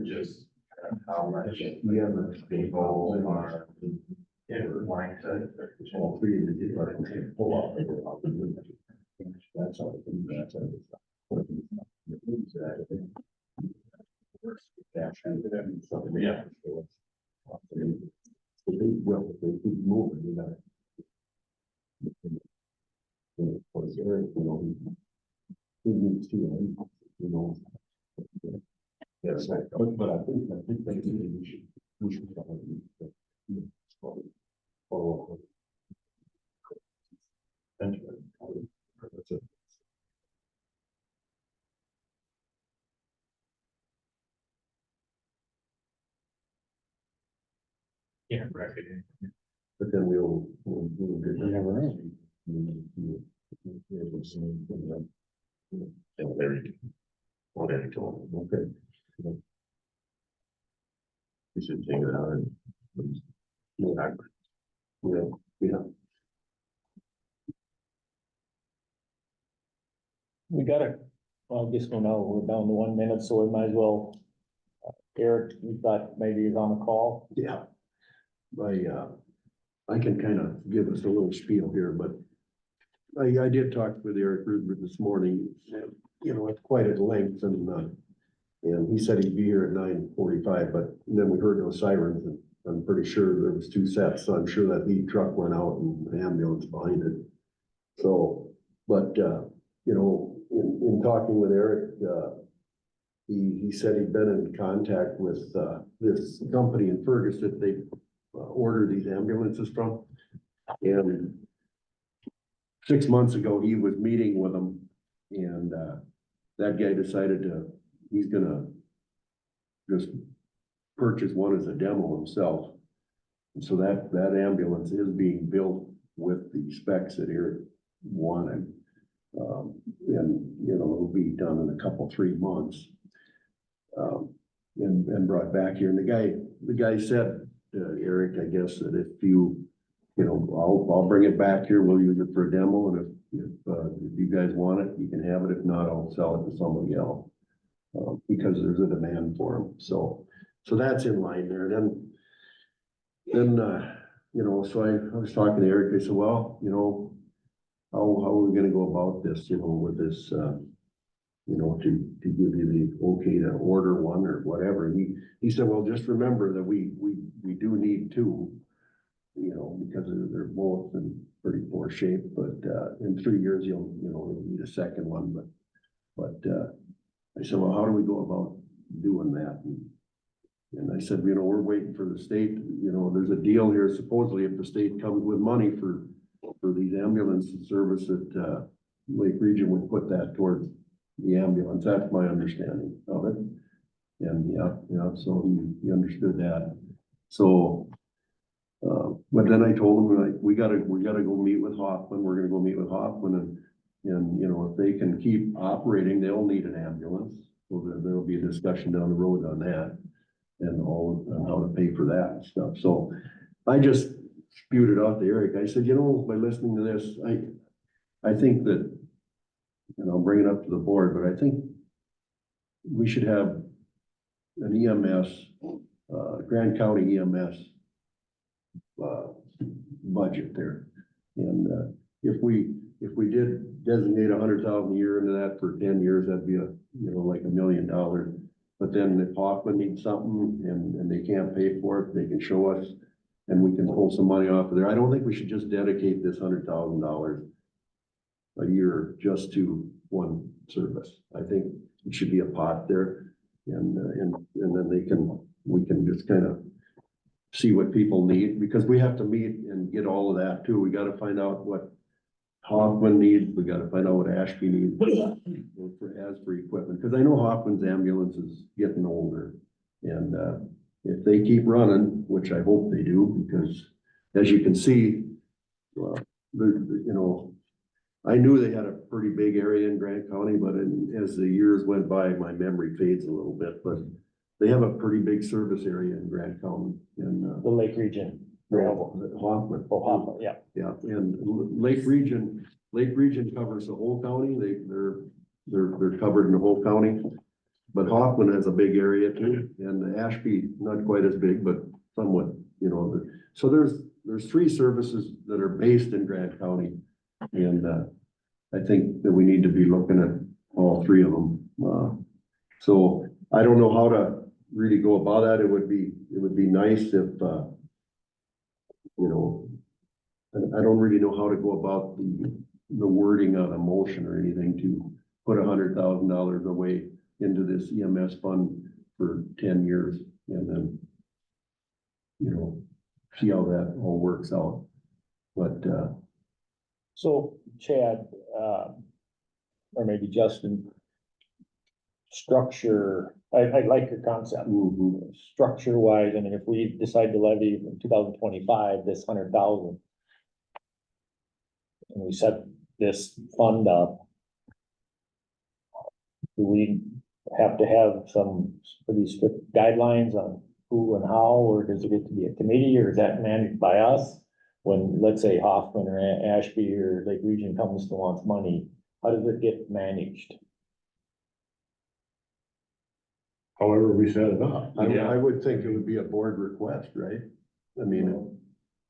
just how much. People are. Yeah, like to. All three of the departments can pull off. That's all. That's all. Yeah. Well, if they keep moving, you know. Of course, Eric, you know, he needs to, you know. Yes, but I think we should probably. Follow up. Thank you. That's it. Yeah, right. But then we'll get. Never know. There you go. Well, there you go. Okay. You should take it out and. Yeah. We gotta, well, I guess we're now, we're down to 1 minute, so we might as well. Eric, you thought maybe he's on the call? Yeah. I can kind of give us a little spiel here, but I did talk with Eric Rudberg this morning, you know, at quite at length, and he said he'd be here at 9:45, but then we heard those sirens, and I'm pretty sure there was 2 sets, so I'm sure that lead truck went out and the ambulance behind it. So, but, you know, in talking with Eric, he said he'd been in contact with, this company in Fergus that they order these ambulances from. And 6 months ago, he was meeting with them, and, that guy decided he's gonna just purchase one as a demo himself. And so that ambulance is being built with the specs that Eric wanted. And, you know, it'll be done in a couple, 3 months. and brought back here. And the guy said, Eric, I guess that if you know, I'll bring it back here, we'll use it for a demo, and if you guys want it, you can have it. If not, I'll sell it to somebody else. Because there's a demand for them, so that's in line there. Then, you know, so I was talking to Eric, I said, well, you know, how are we gonna go about this, you know, with this, you know, to give you the okay to order one or whatever. And he said, well, just remember that we do need two, you know, because they're both in pretty poor shape, but, in 3 years, you'll need a second one, but, I said, well, how do we go about doing that? And I said, you know, we're waiting for the state, you know, there's a deal here, supposedly if the state comes with money for these ambulance service that, Lake Region would put that towards the ambulance. That's my understanding of it. And yeah, so he understood that. So, but then I told him, like, we gotta go meet with Hoffman. We're gonna go meet with Hoffman and, you know, if they can keep operating, they'll need an ambulance. So there'll be a discussion down the road on that and how to pay for that and stuff. So I just spewed it out to Eric. I said, you know, by listening to this, I think that, and I'll bring it up to the board, but I think we should have an EMS, Grand County EMS, budget there. And, if we did designate 100,000 a year into that for 10 years, that'd be like $1 million. But then if Hoffman needs something and they can't pay for it, they can show us and we can pull some money off of there. I don't think we should just dedicate this $100,000 a year just to one service. I think it should be a pot there and then we can just kind of see what people need, because we have to meet and get all of that too. We got to find out what Hoffman needs. We got to find out what Ashby needs for equipment, because I know Hoffman's ambulance is getting older, and if they keep running, which I hope they do, because as you can see, you know, I knew they had a pretty big area in Grant County, but as the years went by, my memory fades a little bit. But they have a pretty big service area in Grant County, and The Lake Region. Hoffman. Oh, Hoffman, yeah. Yeah, and Lake Region covers the whole county. They're covered in the whole county. But Hoffman has a big area too, and Ashby, not quite as big, but somewhat, you know. So there's 3 services that are based in Grant County. And, I think that we need to be looking at all 3 of them. So I don't know how to really go about that. It would be nice if, you know, I don't really know how to go about the wording on a motion or anything to put $100,000 away into this EMS fund for 10 years and then, you know, see how that all works out. But, So Chad, or maybe Justin, structure, I like your concept. Structure wise, I mean, if we decide to levy in 2025, this 100,000. And we set this fund up. Do we have to have some pretty strict guidelines on who and how, or does it get to be a committee, or is that managed by us? When, let's say Hoffman or Ashby or Lake Region comes to wants money, how does it get managed? However we set it up. I would think it would be a board request, right? I mean,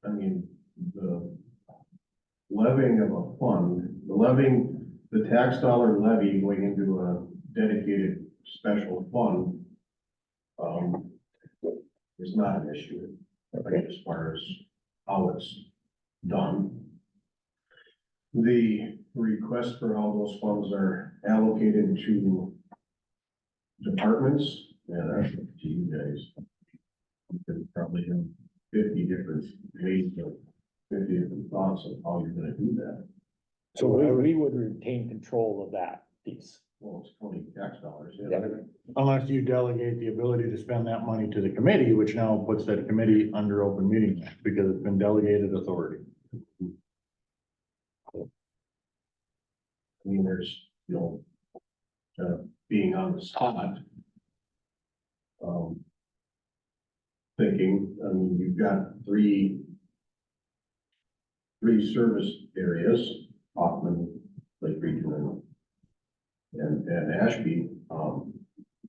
The levying of a fund, the tax dollar levy going into a dedicated special fund, is not an issue, as far as how it's done. The request for how those funds are allocated to departments, yeah, that's up to you guys. You could probably have 50 different ways of 50 different thoughts of how you're gonna do that. So we would retain control of that piece. Well, it's county tax dollars, yeah. Unless you delegate the ability to spend that money to the committee, which now puts that committee under open meeting act because it's been delegated authority. I mean, there's, being on the spot. thinking, I mean, you've got three service areas, Hoffman, Lake Region, and Ashby.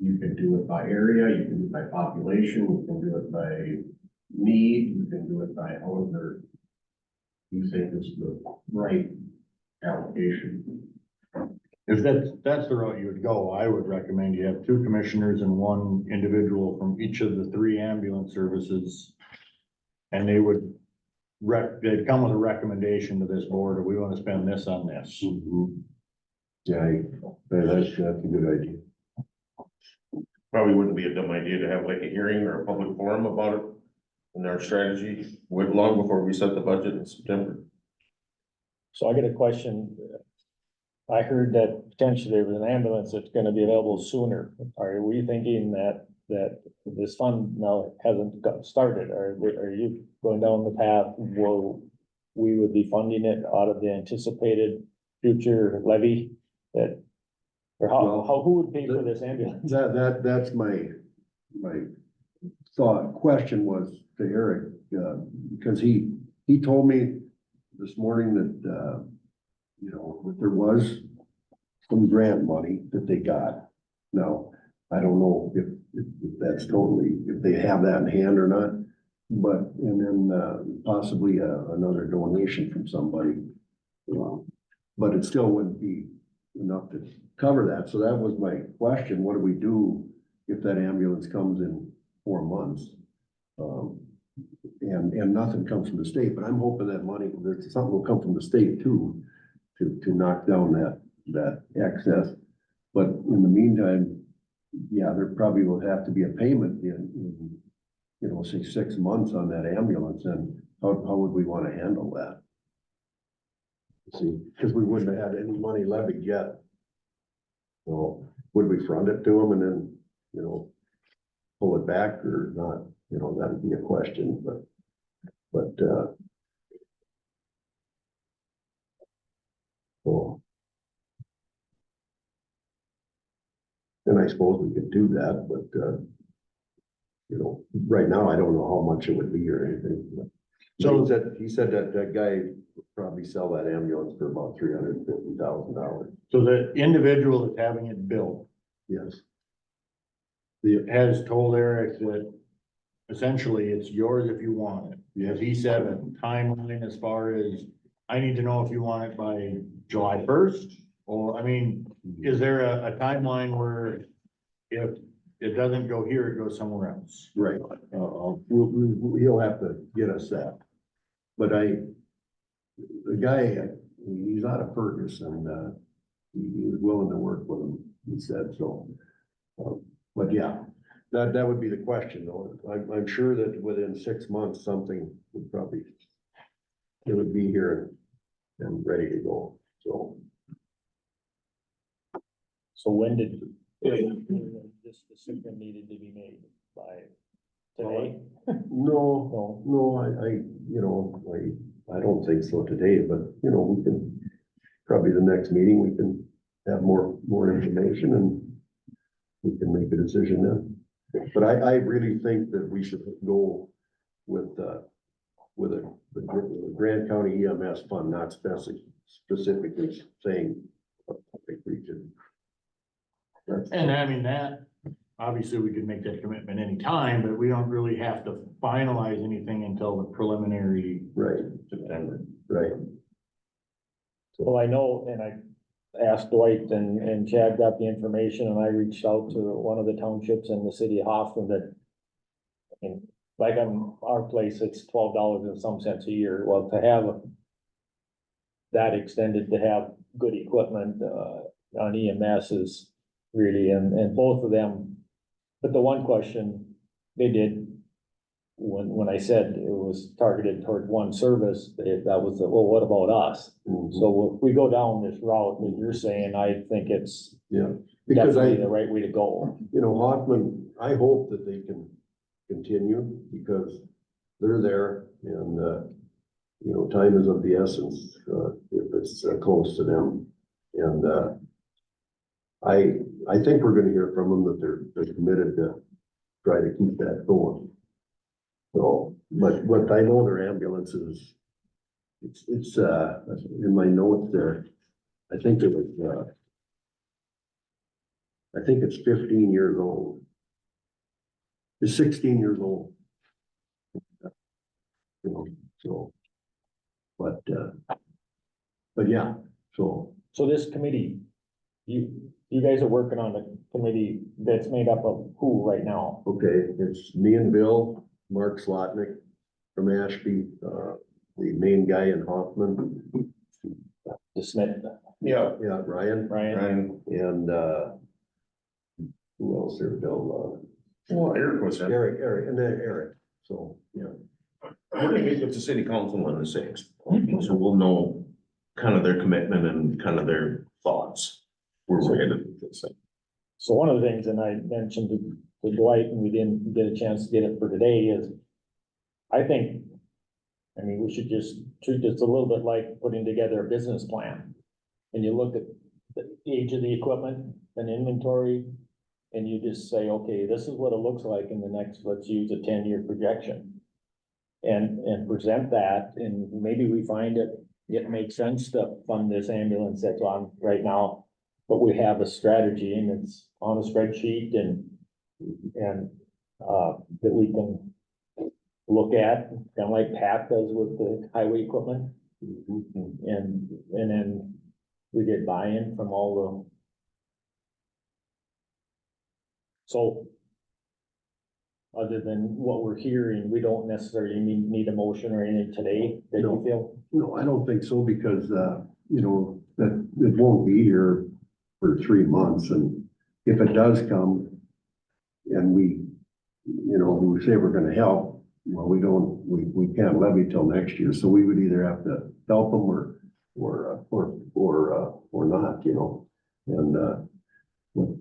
You can do it by area, you can do it by population, you can do it by need, you can do it by however you think is the right allocation. If that's the route you would go, I would recommend you have 2 commissioners and 1 individual from each of the 3 ambulance services. And they would they'd come with a recommendation to this board, or we want to spend this on this. Yeah, that's a good idea. Probably wouldn't be a dumb idea to have like a hearing or a public forum about it and our strategy, long before we set the budget in September. So I get a question. I heard that potentially there was an ambulance that's gonna be available sooner. Are we thinking that this fund now hasn't got started? Are you going down the path where we would be funding it out of the anticipated future levy that? Or who would pay for this ambulance? That's my question was to Eric, because he told me this morning that, that there was some grant money that they got. Now, I don't know if that's totally, if they have that in hand or not, but, and then, possibly, another donation from somebody. But it still wouldn't be enough to cover that. So that was my question. What do we do if that ambulance comes in 4 months? And nothing comes from the state, but I'm hoping that money, that something will come from the state too, to knock down that excess. But in the meantime, yeah, there probably will have to be a payment in say 6 months on that ambulance, and how would we want to handle that? See, because we wouldn't have had any money levied yet. So would we front it to them and then, pull it back or not? That'd be a question, but, so. And I suppose we could do that, but, right now, I don't know how much it would be or anything. But So- he said that guy would probably sell that ambulance for about $350,000. So the individual that's having it built Yes. has told Eric that essentially it's yours if you want it. Because he set a timeline as far as, I need to know if you want it by July 1st, or, I mean, is there a timeline where if it doesn't go here, it goes somewhere else? Right, he'll have to get us that. But the guy, he's out of Ferguson, he was willing to work with him, he said, so. But yeah, that would be the question, though. I'm sure that within 6 months, something would probably, it would be here and ready to go, so. So when did this decision needed to be made by today? No, I don't think so today, but, we can, probably the next meeting, we can have more information and we can make a decision then. But I really think that we should go with the Grand County EMS fund, not specifically saying a public region. And I mean, that, obviously, we could make that commitment anytime, but we don't really have to finalize anything until the preliminary Right, September. right. Well, I know, and I asked Dwight and Chad got the information, and I reached out to one of the townships in the city of Hoffman that, I mean, like on our place, it's $12 and some cents a year. Well, to have that extended, to have good equipment, on EMS is really, and both of them. But the one question they did, when I said it was targeted toward one service, that was, well, what about us? So if we go down this route that you're saying, I think it's Yeah, because definitely the right way to go. Hoffman, I hope that they can continue because they're there and, time is of the essence, if it's close to them. And, I think we're gonna hear from them that they're committed to try to keep that going. So, but what I know their ambulance is, it's, in my notes there, I think it was, I think it's 15 years old. It's 16 years old. You know, so, but yeah, so, So this committee, you guys are working on a committee that's made up of who right now? okay, it's me and Bill, Mark Slotnick from Ashby, the main guy in Hoffman, The Smith, Yeah, yeah, Ryan, Ryan, and, who else there, Bill, well, Eric was there. Eric, and then Eric, so, yeah. We're gonna meet with the city council on the sixth, so we'll know kind of their commitment and kind of their thoughts. Where we're headed with this thing. so one of the things, and I mentioned to Dwight, and we didn't get a chance to get it for today, is I think, I mean, we should just treat this a little bit like putting together a business plan. And you look at the age of the equipment and inventory, and you just say, okay, this is what it looks like in the next, let's use a 10-year projection. And present that, and maybe we find it makes sense to fund this ambulance that's on right now. But we have a strategy and it's on a spreadsheet and that we can look at, kind of like Pat does with the highway equipment. And then we get buy-in from all the. So. Other than what we're hearing, we don't necessarily need a motion or anything today that you No. feel. No, I don't think so, because, you know, that it won't be here for 3 months, and if it does come and we, you know, we say we're gonna help, well, we can't levy till next year, so we would either have to help them or not, you know, and,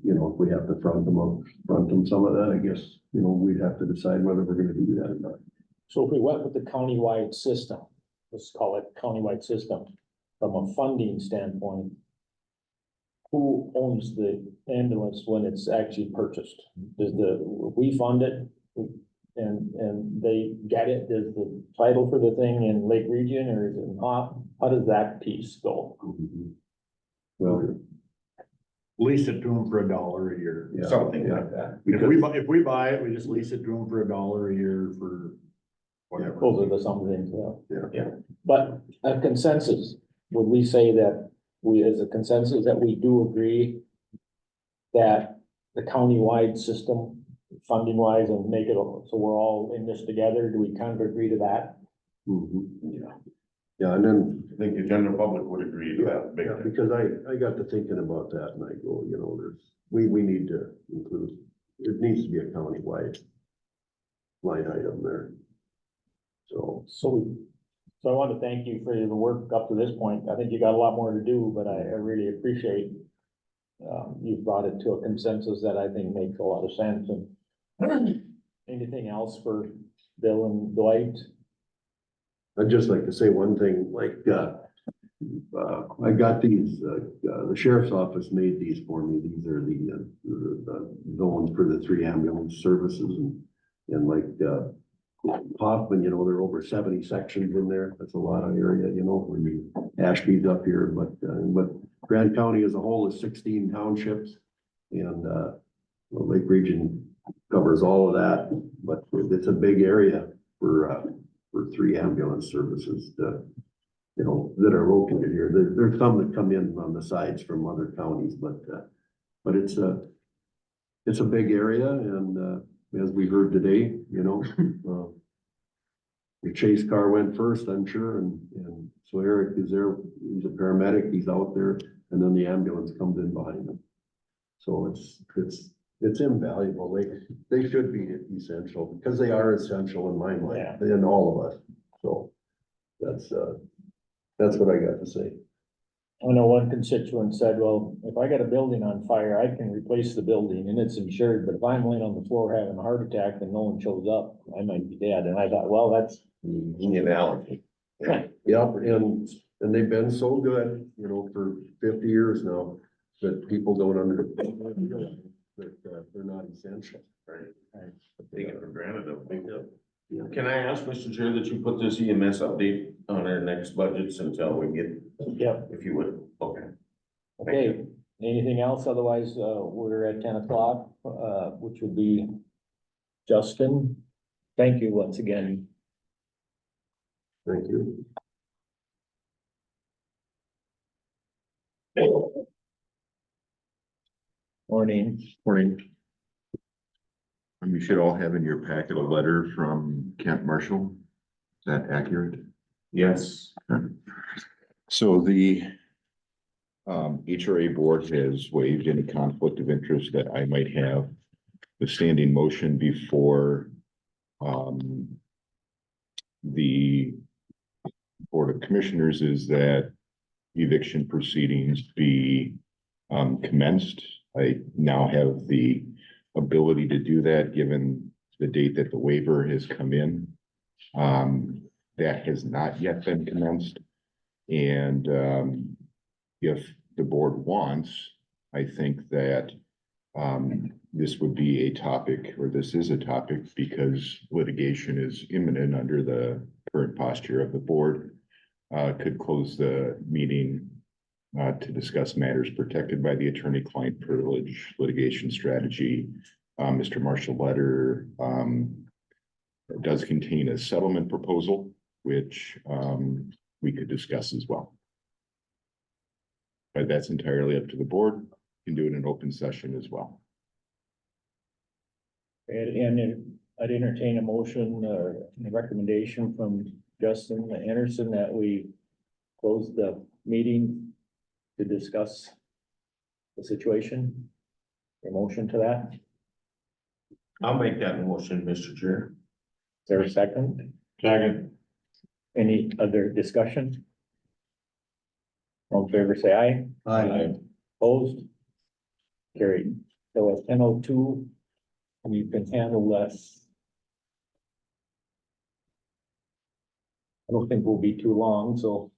you know, if we have to front them some of that, I guess, you know, we'd have to decide whether we're gonna do that or not. So if we went with the countywide system, let's call it countywide system, from a funding standpoint, who owns the ambulance when it's actually purchased? We fund it and they get it? Is the title for the thing in Lake Region or is it not? How does that piece go? Well, Lease it to them for $1 a year. yeah. Something yeah. like that. If we buy it, we just lease it to them for $1 a year for whatever. Those are the some things, yeah. Yeah. But a consensus, would we say that as a consensus that we do agree that the countywide system, funding wise, and make it, so we're all in this together, do we kind of agree to that? Yeah. Yeah, and then, I think the general public would agree to yeah, that. big yeah, time. because I got to thinking about that and I go, you know, we need to include, it needs to be a countywide line item there. So, So I want to thank you for the work up to this point. I think you got a lot more to do, but I really appreciate you've brought it to a consensus that I think makes a lot of sense. And anything else for Bill and Dwight? I'd just like to say one thing, like, I got these, the sheriff's office made these for me. These are the ones for the 3 ambulance services and like, Hoffman, you know, there are over 70 sections in there. That's a lot of area, you know, when you, Ashby's up here, but Grand County as a whole is 16 townships. And, the Lake Region covers all of that, but it's a big area for 3 ambulance services that, you know, that are located here. There's some that come in on the sides from other counties, but it's a big area and, as we heard today, you know, the chase car went first, I'm sure, and so Eric is there, he's a paramedic, he's out there, and then the ambulance comes in behind him. So it's invaluable, they should be essential, because they are essential in my mind, and all of us, so that's what I got to say. I know one constituent said, well, if I got a building on fire, I can replace the building and it's insured, but if I'm laying on the floor having a heart attack and no one shows up, I might be dead. And I thought, well, that's. The analogy. Yep, and they've been so good, you know, for 50 years now, that people don't understand that they're not essential. Right. granted a big deal. Can I ask, Mr. Chair, that you put this EMS update on our next budgets until we get, Yep. if you would, okay. Thank Okay, you. anything else? Otherwise, we're at 10 o'clock, which would be Justin. Thank you once again. Thank you. Morning. Morning. You should all have in your packet a letter from Kent Marshall. Is that accurate? Yes. So the HRA board has waived any conflict of interest that I might have. The standing motion before the Board of Commissioners is that eviction proceedings be commenced. I now have the ability to do that, given the date that the waiver has come in. That has not yet been commenced. And if the board wants, I think that this would be a topic, or this is a topic, because litigation is imminent under the current posture of the board. Could close the meeting to discuss matters protected by the attorney-client privilege litigation strategy. Mr. Marshall letter does contain a settlement proposal, which we could discuss as well. But that's entirely up to the board. You can do it in open session as well. And I'd entertain a motion or a recommendation from Justin Anderson that we close the meeting to discuss the situation. A motion to that? Is I'll make that motion, Mr. Chair. there a second? Second. Any other discussion? All in favor, say aye. Aye. Opposed? Carried. So at 10:02, we can handle less. I don't think we'll be too long, so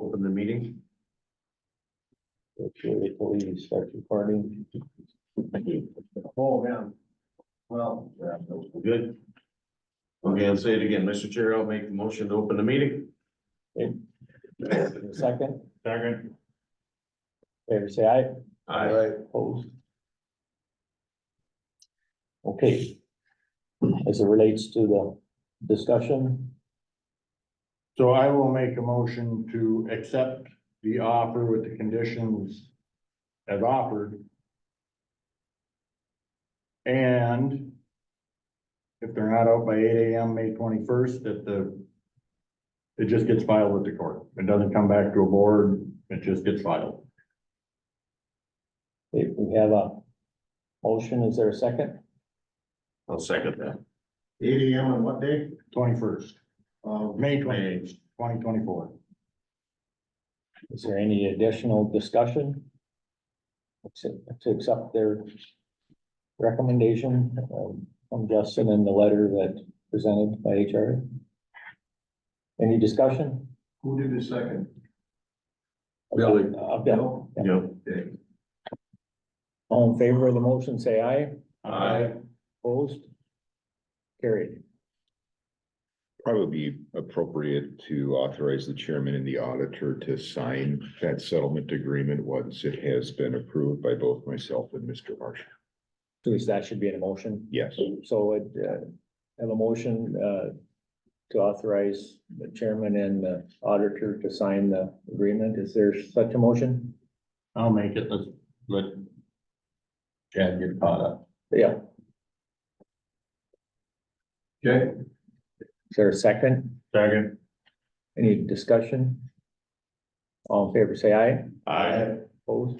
open the meeting. Okay, wait till we start recording. Oh, yeah. Well, yeah, Good. Okay, I'll say it again. Mr. Chair, I'll make the motion to open the meeting. Second, Second. favor say aye. Aye. Opposed? Okay. As it relates to the discussion, So I will make a motion to accept the offer with the conditions as offered. And if they're not out by 8 a.m. May 21st, it just gets filed with the court. It doesn't come back to a board, it just gets filed. if we have a motion, is there a second? I'll second that. 8 a.m. on what day? 21st, May 28th, May. 2024. Is there any additional discussion? To accept their recommendation from Justin and the letter that presented by HR? Any discussion? Who did the second? Billy. Bill. Yep. Okay. All in favor of the motion, say aye. Aye. Opposed? Carried. Probably be appropriate to authorize the chairman and the auditor to sign that settlement agreement once it has been approved by both myself and Mr. Marsh. So that should be an motion. Yes. So it, have a motion, to authorize the chairman and the auditor to sign the agreement. Is there such a motion? I'll make it, let Chad get caught up. Yeah. Okay, Is there a second? Second. Any discussion? All in favor, say aye. Aye. Opposed?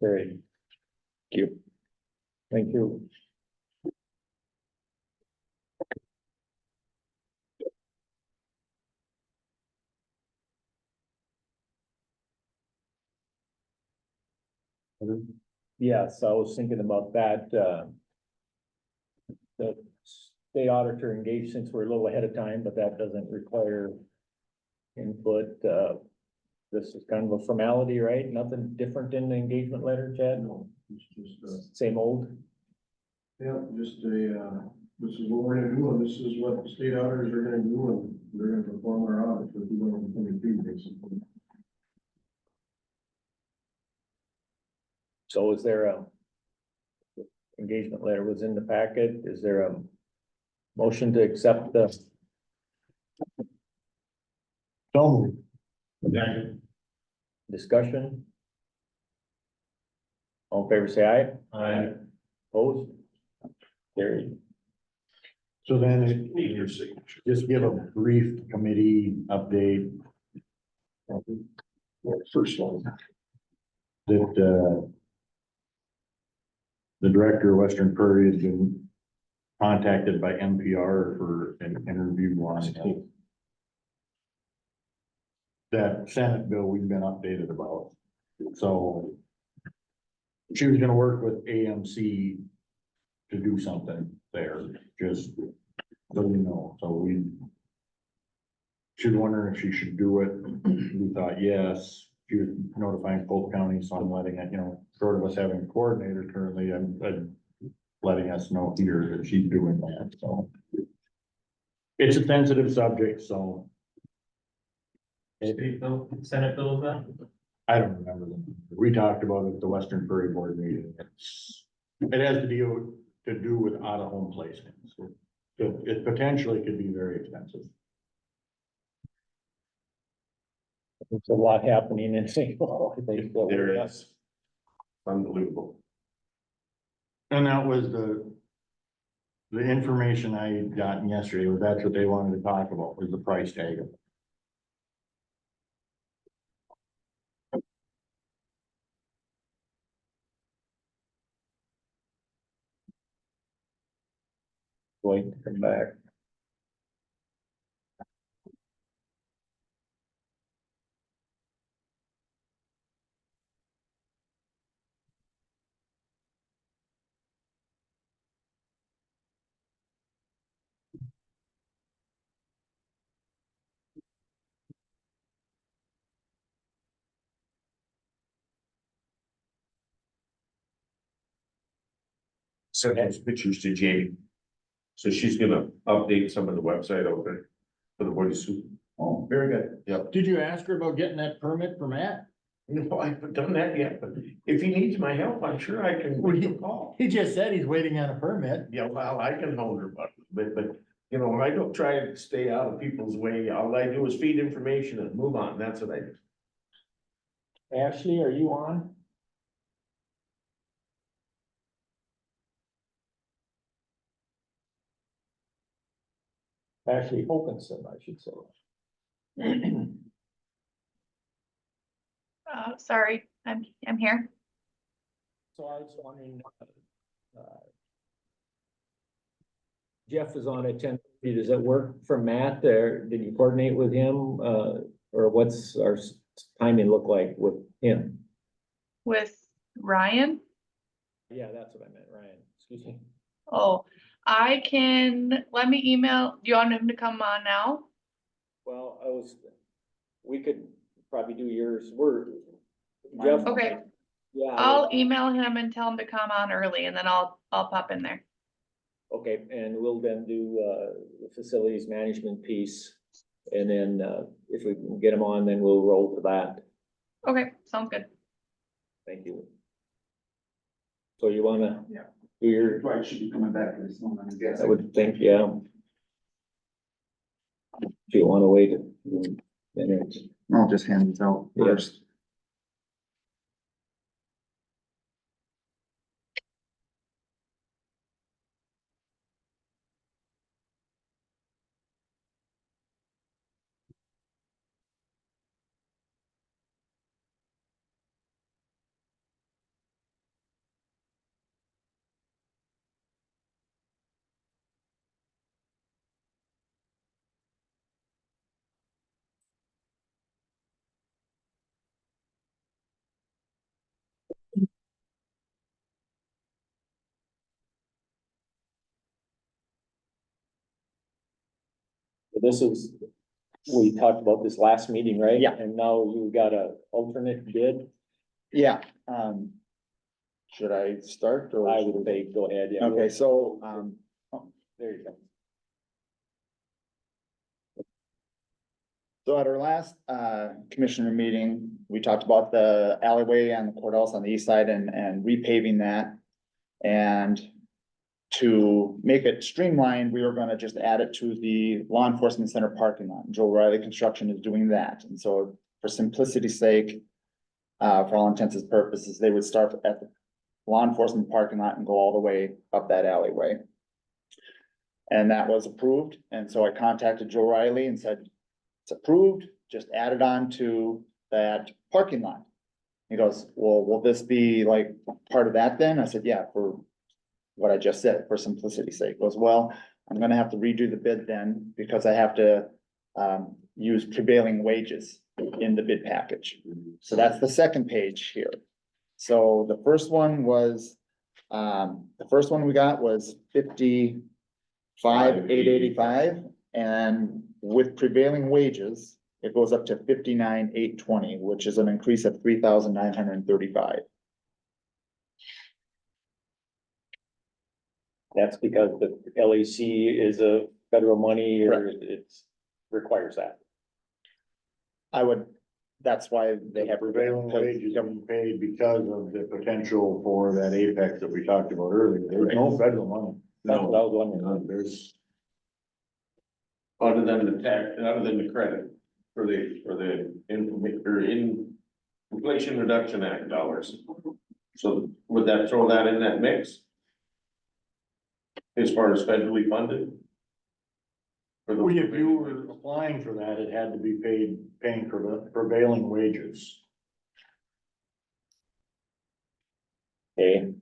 Carried. Thank you. Thank you. Yes, I was thinking about that, the state auditor engaged since we're a little ahead of time, but that doesn't require input. This is kind of a formality, right? Nothing different in the engagement letter, Chad? no, it's just, Same old? yeah, just this is what we're gonna do, and this is what the state auditors are gonna do, and they're gonna perform our audit for 2023, basically. So is there a engagement letter was in the packet? Is there a motion to accept the So moved. Second. discussion? All in favor, say aye. Aye. Opposed? Carried. So then Need your signature. just give a brief committee update. First one. That, the director of Western Prairie has been contacted by NPR for an interview on that Senate bill we've been updated about. So she was gonna work with AMC to do something there, just so we know. So she was wondering if she should do it. We thought yes. She was notifying Polk County, so I'm letting it, short of us having a coordinator currently, I'm letting us know here that she's doing that, so. It's a sensitive subject, so. State bill, Senate bill is that? I don't remember them. We talked about it at the Western Prairie Board meeting. It has to do with out of home placements. So it potentially could be very expensive. It's a lot happening in St. Paul, I think. There is. Unbelievable. And that was the information I had gotten yesterday, was that's what they wanted to talk about, was the price tag. Going to come back. sent those pictures to Jamie. So she's gonna update some of the website out there for the bodysuit. Oh, very good. Yep. Did you ask her about getting that permit for Matt? No, I haven't done that yet, but if he needs my help, I'm sure I can make a call. He just said he's waiting on a permit. Yeah, well, I can hold her, but, you know, I don't try to stay out of people's way. All I do is feed information and move on. That's what I do. Ashley, are you on? Ashley Hokinson, I should say. Sorry, I'm here. So I was wondering, Jeff is on at 10:30. Does that work for Matt there? Did you coordinate with him? Or what's our timing look like with him? With Ryan. Yeah, that's what I meant, Ryan. Excuse me. Oh, let me email, do you want him to come on now? Well, we could probably do yours. Jeff. Okay. Yeah. I'll email him and tell him to come on early and then I'll pop in there. Okay, and we'll then do, the facilities management piece. And then, if we can get him on, then we'll roll to that. Okay, sounds good. Thank you. So you wanna? Yeah. Do your, Dwight should be coming back this morning, I guess. I would think, yeah. Do you wanna wait? Minutes? I'll just hand these out Yeah. first. This is, we talked about this last meeting, right? Yeah. And now you got a alternate bid? Yeah, should I start or? I would say, go ahead, yeah. Okay, so, There you go. so at our last, commissioner meeting, we talked about the alleyway and the courthouse on the east side and repaving that. And to make it streamlined, we were gonna just add it to the law enforcement center parking lot. Joe Riley Construction is doing that, and so for simplicity's sake, for all intents and purposes, they would start at the law enforcement parking lot and go all the way up that alleyway. And that was approved, and so I contacted Joe Riley and said, it's approved, just add it on to that parking lot. He goes, well, will this be like part of that then? I said, yeah, for what I just said, for simplicity's sake. He goes, well, I'm gonna have to redo the bid then, because I have to use prevailing wages in the bid package. So that's the second page here. So the first one was, the first one we got was 55,885, and with prevailing wages, it goes up to 59,820, which is an increase of 3,935. That's because the LEC is a federal money or it's requires that. That's why they have. Prevailing wages being paid because of the potential for that apex that we talked about earlier. There's no federal money. That's what I was wondering. There's, Other than the tax, other than the credit for the Inflation Reduction Act dollars. So would that throw that in that mix? As far as federally funded? For the- if you were applying for that, it had to be paying for the prevailing wages. Okay,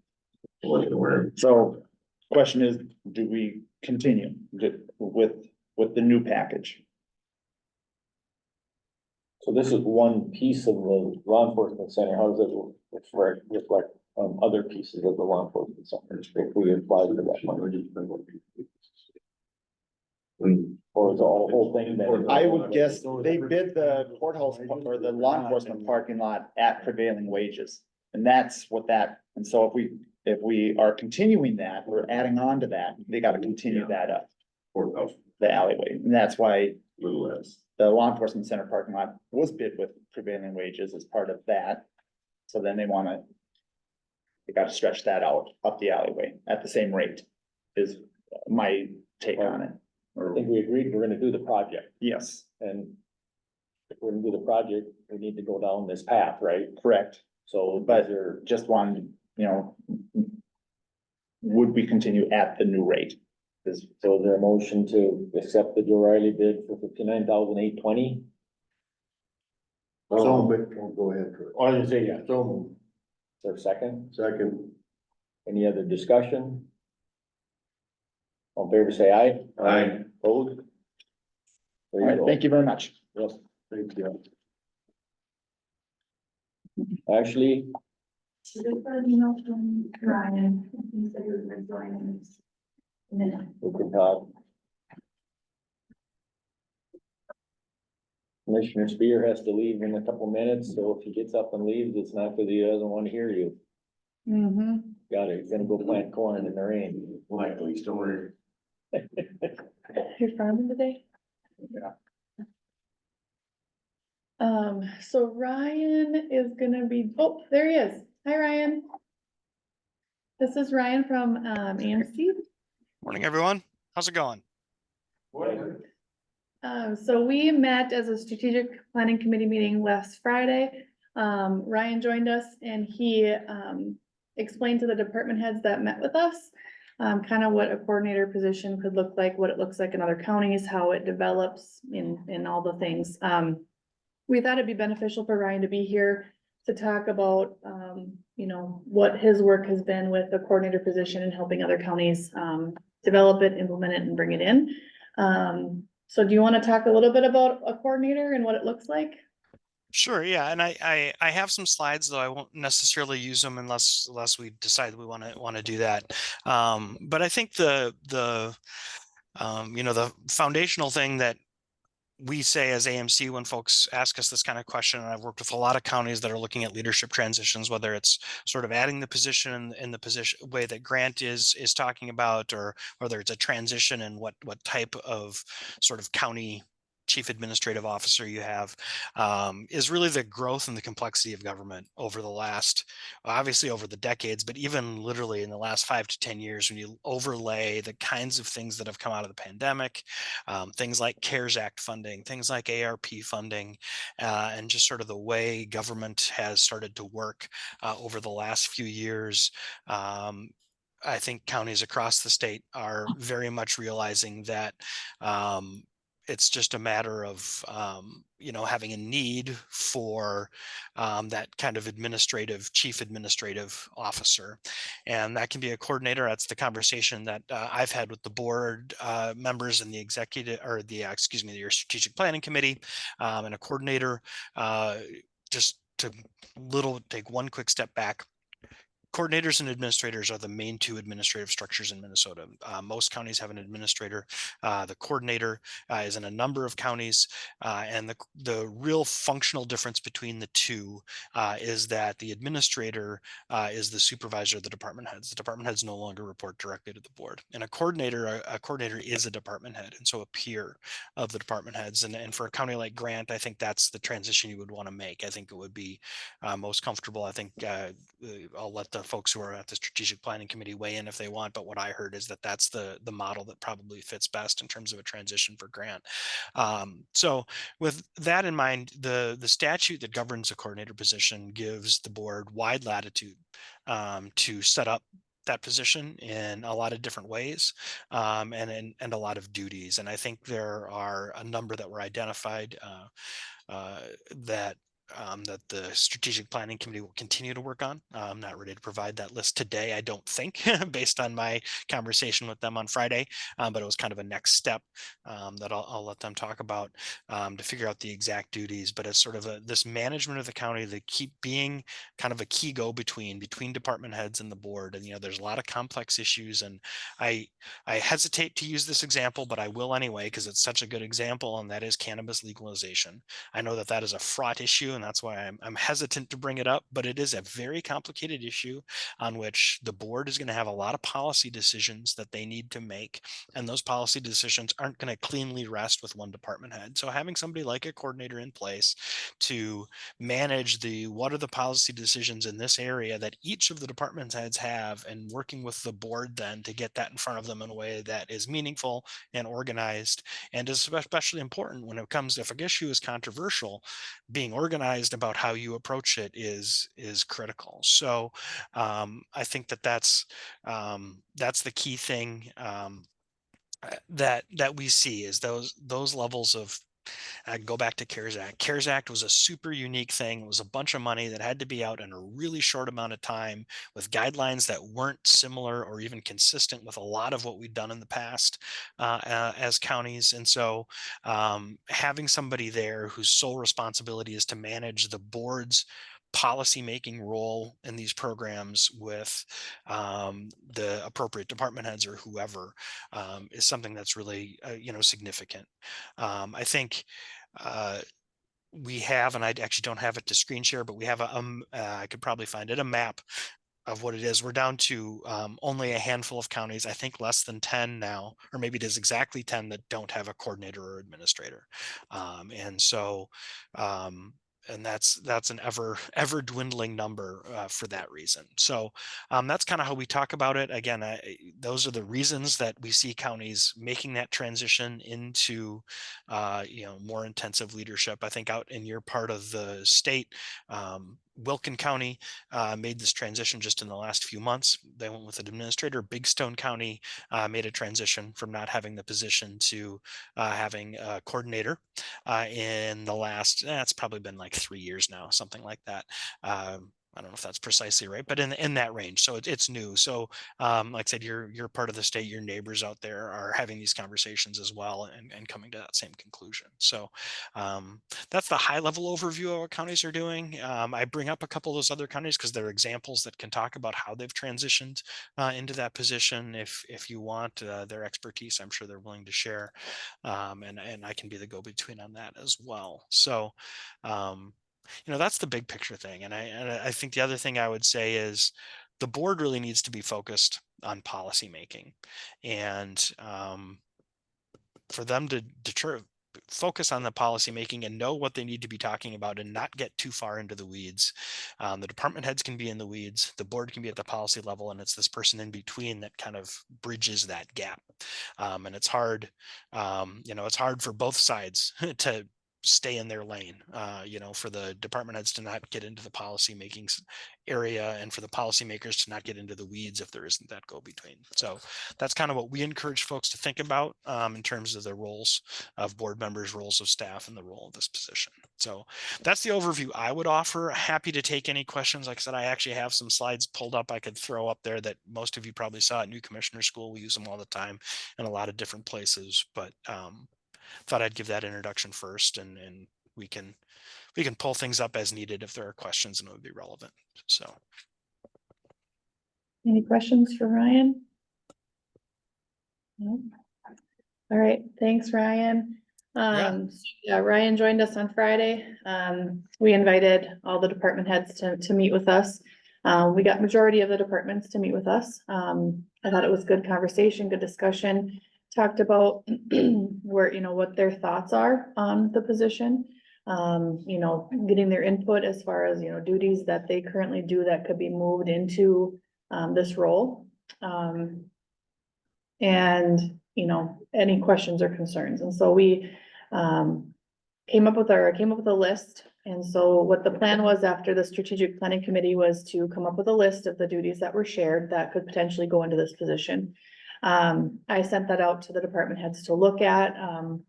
So question is, do we continue with the new package? so this is one piece of the law enforcement center. How does it reflect on other pieces of the law enforcement center? If we apply to that money? Or is the whole thing that? I would guess they bid the courthouse or the law enforcement parking lot at prevailing wages. And that's what and so if we are continuing that, we're adding on to that, they gotta continue that up, 4,000, the alleyway, and that's why little less. the law enforcement center parking lot was bid with prevailing wages as part of that. So then they gotta stretch that out up the alleyway at the same rate, is my take on it. I think we agreed we're gonna do the project, Yes, and if we're gonna do the project, we need to go down this path, right? correct, So, but just one, would we continue at the new rate? so is there a motion to accept the Joe Riley bid for 59,820? So, but, go ahead, Troy. I was gonna say, yeah, so moved. Is there a second? Second. Any other discussion? All in favor, say aye. Aye. Opposed? There All you right, go. thank you very much. Yes. Thank you. Ashley, Should we put an email from Ryan? He said he was gonna join in a minute. we can talk. Commissioner Spear has to leave in a couple minutes, so if he gets up and leaves, it's not because he doesn't want to hear you. Mm-hmm. Got it, he's gonna go plant corn in the rain. Likely story. You're farming today? Yeah. So Ryan is gonna be, oh, there he is. Hi, Ryan. This is Ryan from, AMC. Morning, everyone. How's it going? So we met as a strategic planning committee meeting last Friday. Ryan joined us and he, explained to the department heads that met with us, kind of what a coordinator position could look like, what it looks like in other counties, how it develops in all the things. We thought it'd be beneficial for Ryan to be here to talk about, what his work has been with the coordinator position and helping other counties, develop it, implement it, and bring it in. So do you want to talk a little bit about a coordinator and what it looks like? Sure, yeah, and I have some slides, though I won't necessarily use them unless we decide we want to do that. But I think the foundational thing that we say as AMC when folks ask us this kind of question, and I've worked with a lot of counties that are looking at leadership transitions, whether it's sort of adding the position in the position way that Grant is talking about, or whether it's a transition and what type of sort of county chief administrative officer you have, is really the growth and the complexity of government over the last, obviously over the decades, but even literally in the last 5 to 10 years, when you overlay the kinds of things that have come out of the pandemic, things like CARES Act funding, things like ARP funding, and just sort of the way government has started to work over the last few years. I think counties across the state are very much realizing that it's just a matter of, having a need for that kind of chief administrative officer. And that can be a coordinator. That's the conversation that I've had with the board members and the executive, or your strategic planning committee, and a coordinator. Just to take one quick step back. Coordinators and administrators are the main two administrative structures in Minnesota. Most counties have an administrator. The coordinator is in a number of counties, and the real functional difference between the two is that the administrator is the supervisor of the department heads. The department heads no longer report directly to the board, and a coordinator is a department head, and so a peer of the department heads. And for a county like Grant, I think that's the transition you would want to make. I think it would be most comfortable. I think I'll let the folks who are at the strategic planning committee weigh in if they want, but what I heard is that that's the model that probably fits best in terms of a transition for Grant. So with that in mind, the statute that governs the coordinator position gives the board wide latitude to set up that position in a lot of different ways, and a lot of duties. And I think there are a number that were identified that the strategic planning committee will continue to work on. I'm not ready to provide that list today, I don't think, based on my conversation with them on Friday, but it was kind of a next step that I'll let them talk about to figure out the exact duties. But it's sort of this management of the county that keep being kind of a key go-between between department heads and the board. And there's a lot of complex issues, and I hesitate to use this example, but I will anyway because it's such a good example, and that is cannabis legalization. I know that is a fraught issue, and that's why I'm hesitant to bring it up, but it is a very complicated issue on which the board is going to have a lot of policy decisions that they need to make. And those policy decisions aren't going to cleanly rest with one department head. So having somebody like a coordinator in place to manage what are the policy decisions in this area that each of the department heads have, and working with the board then to get that in front of them in a way that is meaningful and organized, and is especially important when it comes, if an issue is controversial, being organized about how you approach it is critical. So I think that's the key thing that we see is those levels of. I go back to CARES Act. CARES Act was a super unique thing. It was a bunch of money that had to be out in a really short amount of time with guidelines that weren't similar or even consistent with a lot of what we've done in the past as counties. And so having somebody there whose sole responsibility is to manage the board's policy-making role in these programs with the appropriate department heads or whoever is something that's really, significant. I think we have, and I actually don't have it to screen share, but we have I could probably find it, a map of what it is. We're down to only a handful of counties, I think less than 10 now, or maybe it is exactly 10 that don't have a coordinator or administrator. And so, and that's an ever dwindling number for that reason. So that's kind of how we talk about it. Again, those are the reasons that we see counties making that transition into more intensive leadership. I think out in your part of the state, Wilkin County made this transition just in the last few months. They went with an administrator. Big Stone County made a transition from not having the position to having a coordinator in the last, it's probably been like 3 years now, something like that. I don't know if that's precisely right, but in that range. So it's new. So like I said, you're part of the state, your neighbors out there are having these conversations as well and coming to that same conclusion. So that's the high level overview of what counties are doing. I bring up a couple of those other counties because they're examples that can talk about how they've transitioned into that position. If you want their expertise, I'm sure they're willing to share. And I can be the go-between on that as well. So that's the big picture thing. And I think the other thing I would say is the board really needs to be focused on policy making, and for them to focus on the policy making and know what they need to be talking about and not get too far into the weeds. The department heads can be in the weeds, the board can be at the policy level, and it's this person in between that kind of bridges that gap. And it's hard, it's hard for both sides to stay in their lane, for the department heads to not get into the policy making area and for the policymakers to not get into the weeds if there isn't that go between. So that's kind of what we encourage folks to think about in terms of the roles of board members, roles of staff, and the role of this position. So that's the overview I would offer. Happy to take any questions. Like I said, I actually have some slides pulled up I could throw up there that most of you probably saw at New Commissioner School. We use them all the time in a lot of different places, but thought I'd give that introduction first, and we can pull things up as needed if there are questions and it would be relevant. So Any questions for Ryan? No? All right, thanks, Ryan. Ryan joined us on Friday. We invited all the department heads to meet with us. We got majority of the departments to meet with us. I thought it was good conversation, good discussion. Talked about where, what their thoughts are on the position. Getting their input as far as, duties that they currently do that could be moved into this role. And, any questions or concerns. And so we came up with a list. And so what the plan was after the strategic planning committee was to come up with a list of the duties that were shared that could potentially go into this position. I sent that out to the department heads to look at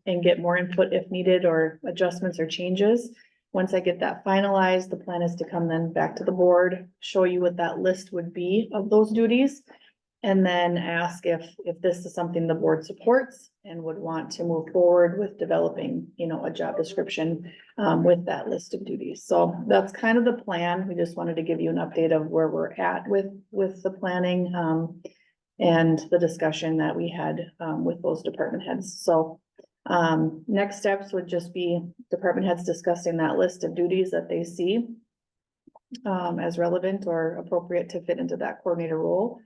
and get more input if needed, or adjustments or changes. Once I get that finalized, the plan is to come then back to the board, show you what that list would be of those duties, and then ask if this is something the board supports and would want to move forward with developing, a job description with that list of duties. So that's kind of the plan. We just wanted to give you an update of where we're at with the planning and the discussion that we had with those department heads. So Next steps would just be department heads discussing that list of duties that they see as relevant or appropriate to fit into that coordinator role.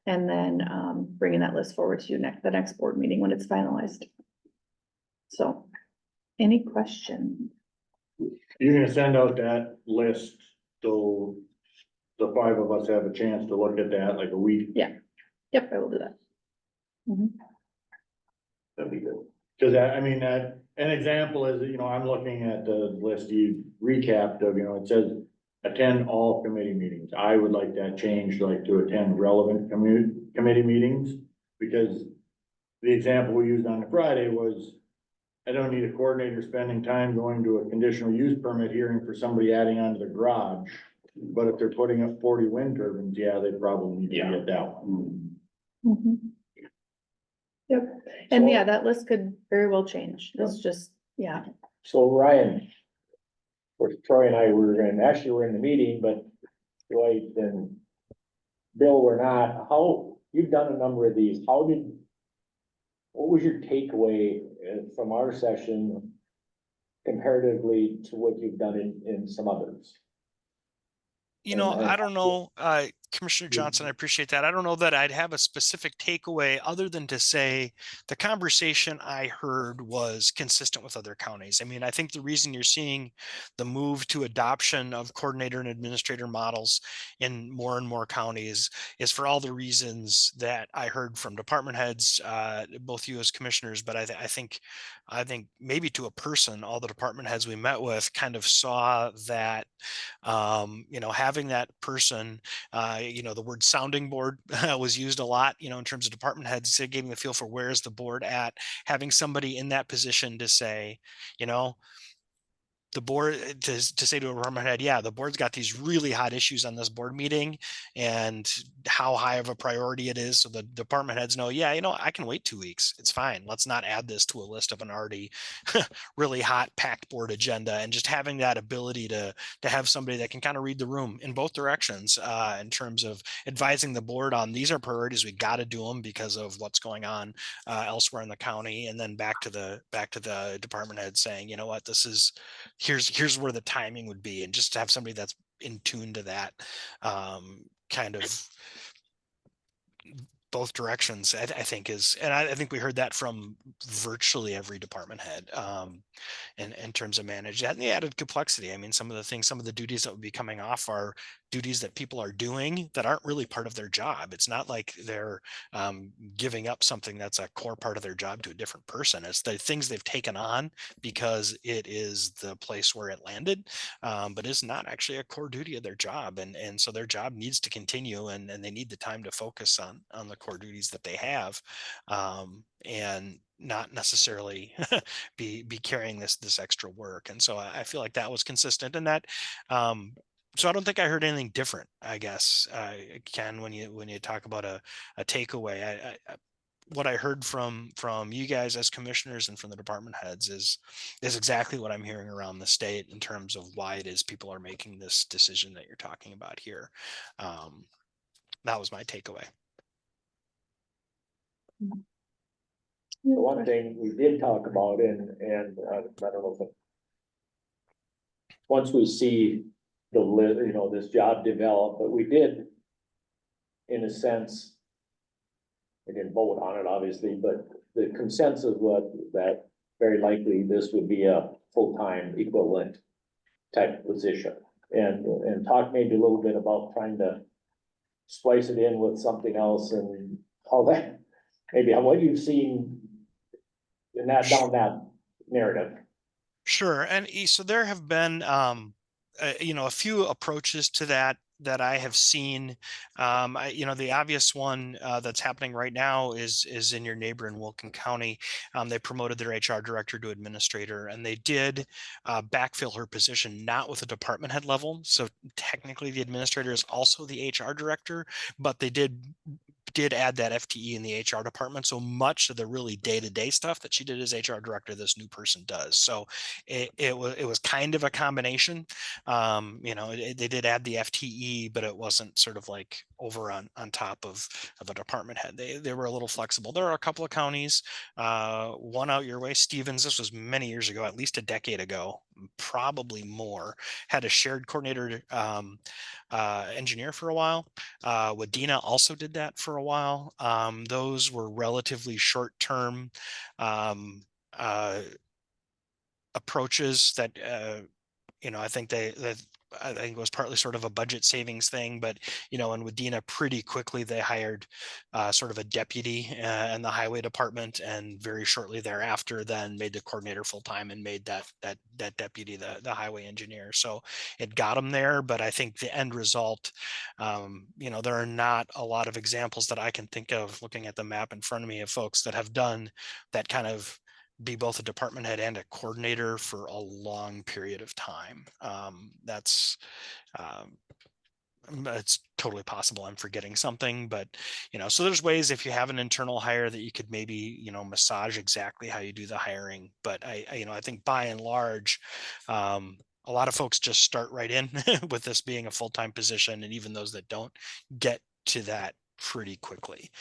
And then, bringing that list forward to you the next board meeting when it's finalized. So, any questions? You're gonna send out that list, so the five of us have a chance to look at that like a week. Yep, I will do that. Mhm. That'd be good. Cause I mean, that, an example is, you know, I'm looking at the list you recapped of, you know, it says attend all committee meetings. I would like that changed, like to attend relevant committee meetings. Because the example we used on Friday was, I don't need a coordinator spending time going to a conditional use permit hearing for somebody adding onto the garage. But if they're putting up 40 wind turbines, yeah, they probably need to get that one. Mhm. Yep, and yeah, that list could very well change. It's just, yeah. So Ryan, of course, Troy and I were in the meeting, but Dwight and Bill were not. How, you've done a number of these, what was your takeaway from our session comparatively to what you've done in some others? You know, And- I don't know, Commissioner Johnson, I appreciate that. I don't know that I'd have a specific takeaway other than to say the conversation I heard was consistent with other counties. I mean, I think the reason you're seeing the move to adoption of coordinator and administrator models in more and more counties is for all the reasons that I heard from department heads, both you as commissioners, but I think maybe to a person, all the department heads we met with kind of saw that, you know, having that person, you know, the word sounding board was used a lot, you know, in terms of department heads, it gave me the feel for where's the board at, having somebody in that position to say, you know, the board to say to a department head, yeah, the board's got these really hot issues on this board meeting and how high of a priority it is. So the department heads know, yeah, you know, I can wait 2 weeks. It's fine. Let's not add this to a list of an already really hot packed board agenda. And just having that ability to have somebody that can kind of read the room in both directions in terms of advising the board on these are priorities. We got to do them because of what's going on elsewhere in the county. And then back to the department head saying, you know what, this is, here's where the timing would be, and just to have somebody that's in tune to that kind of both directions, I think is, and I think we heard that from virtually every department head in terms of manage that and the added complexity. I mean, some of the duties that would be coming off are duties that people are doing that aren't really part of their job. It's not like they're giving up something that's a core part of their job to a different person. It's the things they've taken on because it is the place where it landed, but it's not actually a core duty of their job. And so their job needs to continue, and they need the time to focus on the core duties that they have, and not necessarily be carrying this extra work. And so I feel like that was consistent, and that so I don't think I heard anything different, I guess, Ken, when you talk about a takeaway. What I heard from you guys as commissioners and from the department heads is exactly what I'm hearing around the state in terms of why it is people are making this decision that you're talking about here. That was my takeaway. The one thing we did talk about, and I don't know if once we see you know, this job develop, but we did, in a sense, we didn't vote on it, obviously, but the consensus was that very likely this would be a full-time equivalent type position. And talk maybe a little bit about trying to splice it in with something else and how that, maybe on what you've seen in that, down that narrative. Sure. And so there have been, you know, a few approaches to that I have seen. You know, the obvious one that's happening right now is in your neighbor in Wilkin County. They promoted their HR director to administrator, and they did backfill her position, not with a department head level. So technically the administrator is also the HR director, but they did did add that FTE in the HR department. So much of the really day-to-day stuff that she did as HR director, this new person does. So it was kind of a combination. They did add the FTE, but it wasn't sort of like over on top of a department head. They were a little flexible. There are a couple of counties, one out your way, Stevens, this was many years ago, at least a decade ago, probably more, had a shared coordinator engineer for a while. Wadena also did that for a while. Those were relatively short-term approaches that I think it was partly sort of a budget savings thing, but in Wadena, pretty quickly they hired sort of a deputy in the highway department, and very shortly thereafter then made the coordinator full-time and made that deputy the highway engineer. So it got them there, but I think the end result, there are not a lot of examples that I can think of looking at the map in front of me of folks that have done that kind of be both a department head and a coordinator for a long period of time. It's totally possible I'm forgetting something, but so there's ways if you have an internal hire that you could maybe massage exactly how you do the hiring. But I think by and large, a lot of folks just start right in with this being a full-time position, and even those that don't get to that pretty quickly,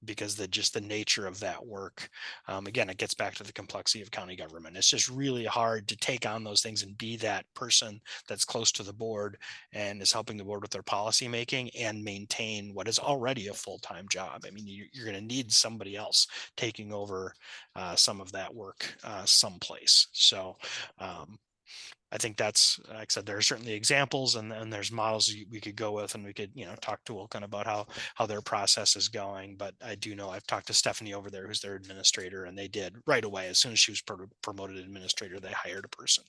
because the nature of that work, again, it gets back to the complexity of county government. It's just really hard to take on those things and be that person that's close to the board and is helping the board with their policy making and maintain what is already a full-time job. I mean, you're going to need somebody else taking over some of that work someplace. So I think that's, like I said, there are certainly examples and there's models we could go with, and we could, talk to Wilkin about how their process is going. But I do know I've talked to Stephanie over there, who's their administrator, and they did right away. As soon as she was promoted administrator, they hired a person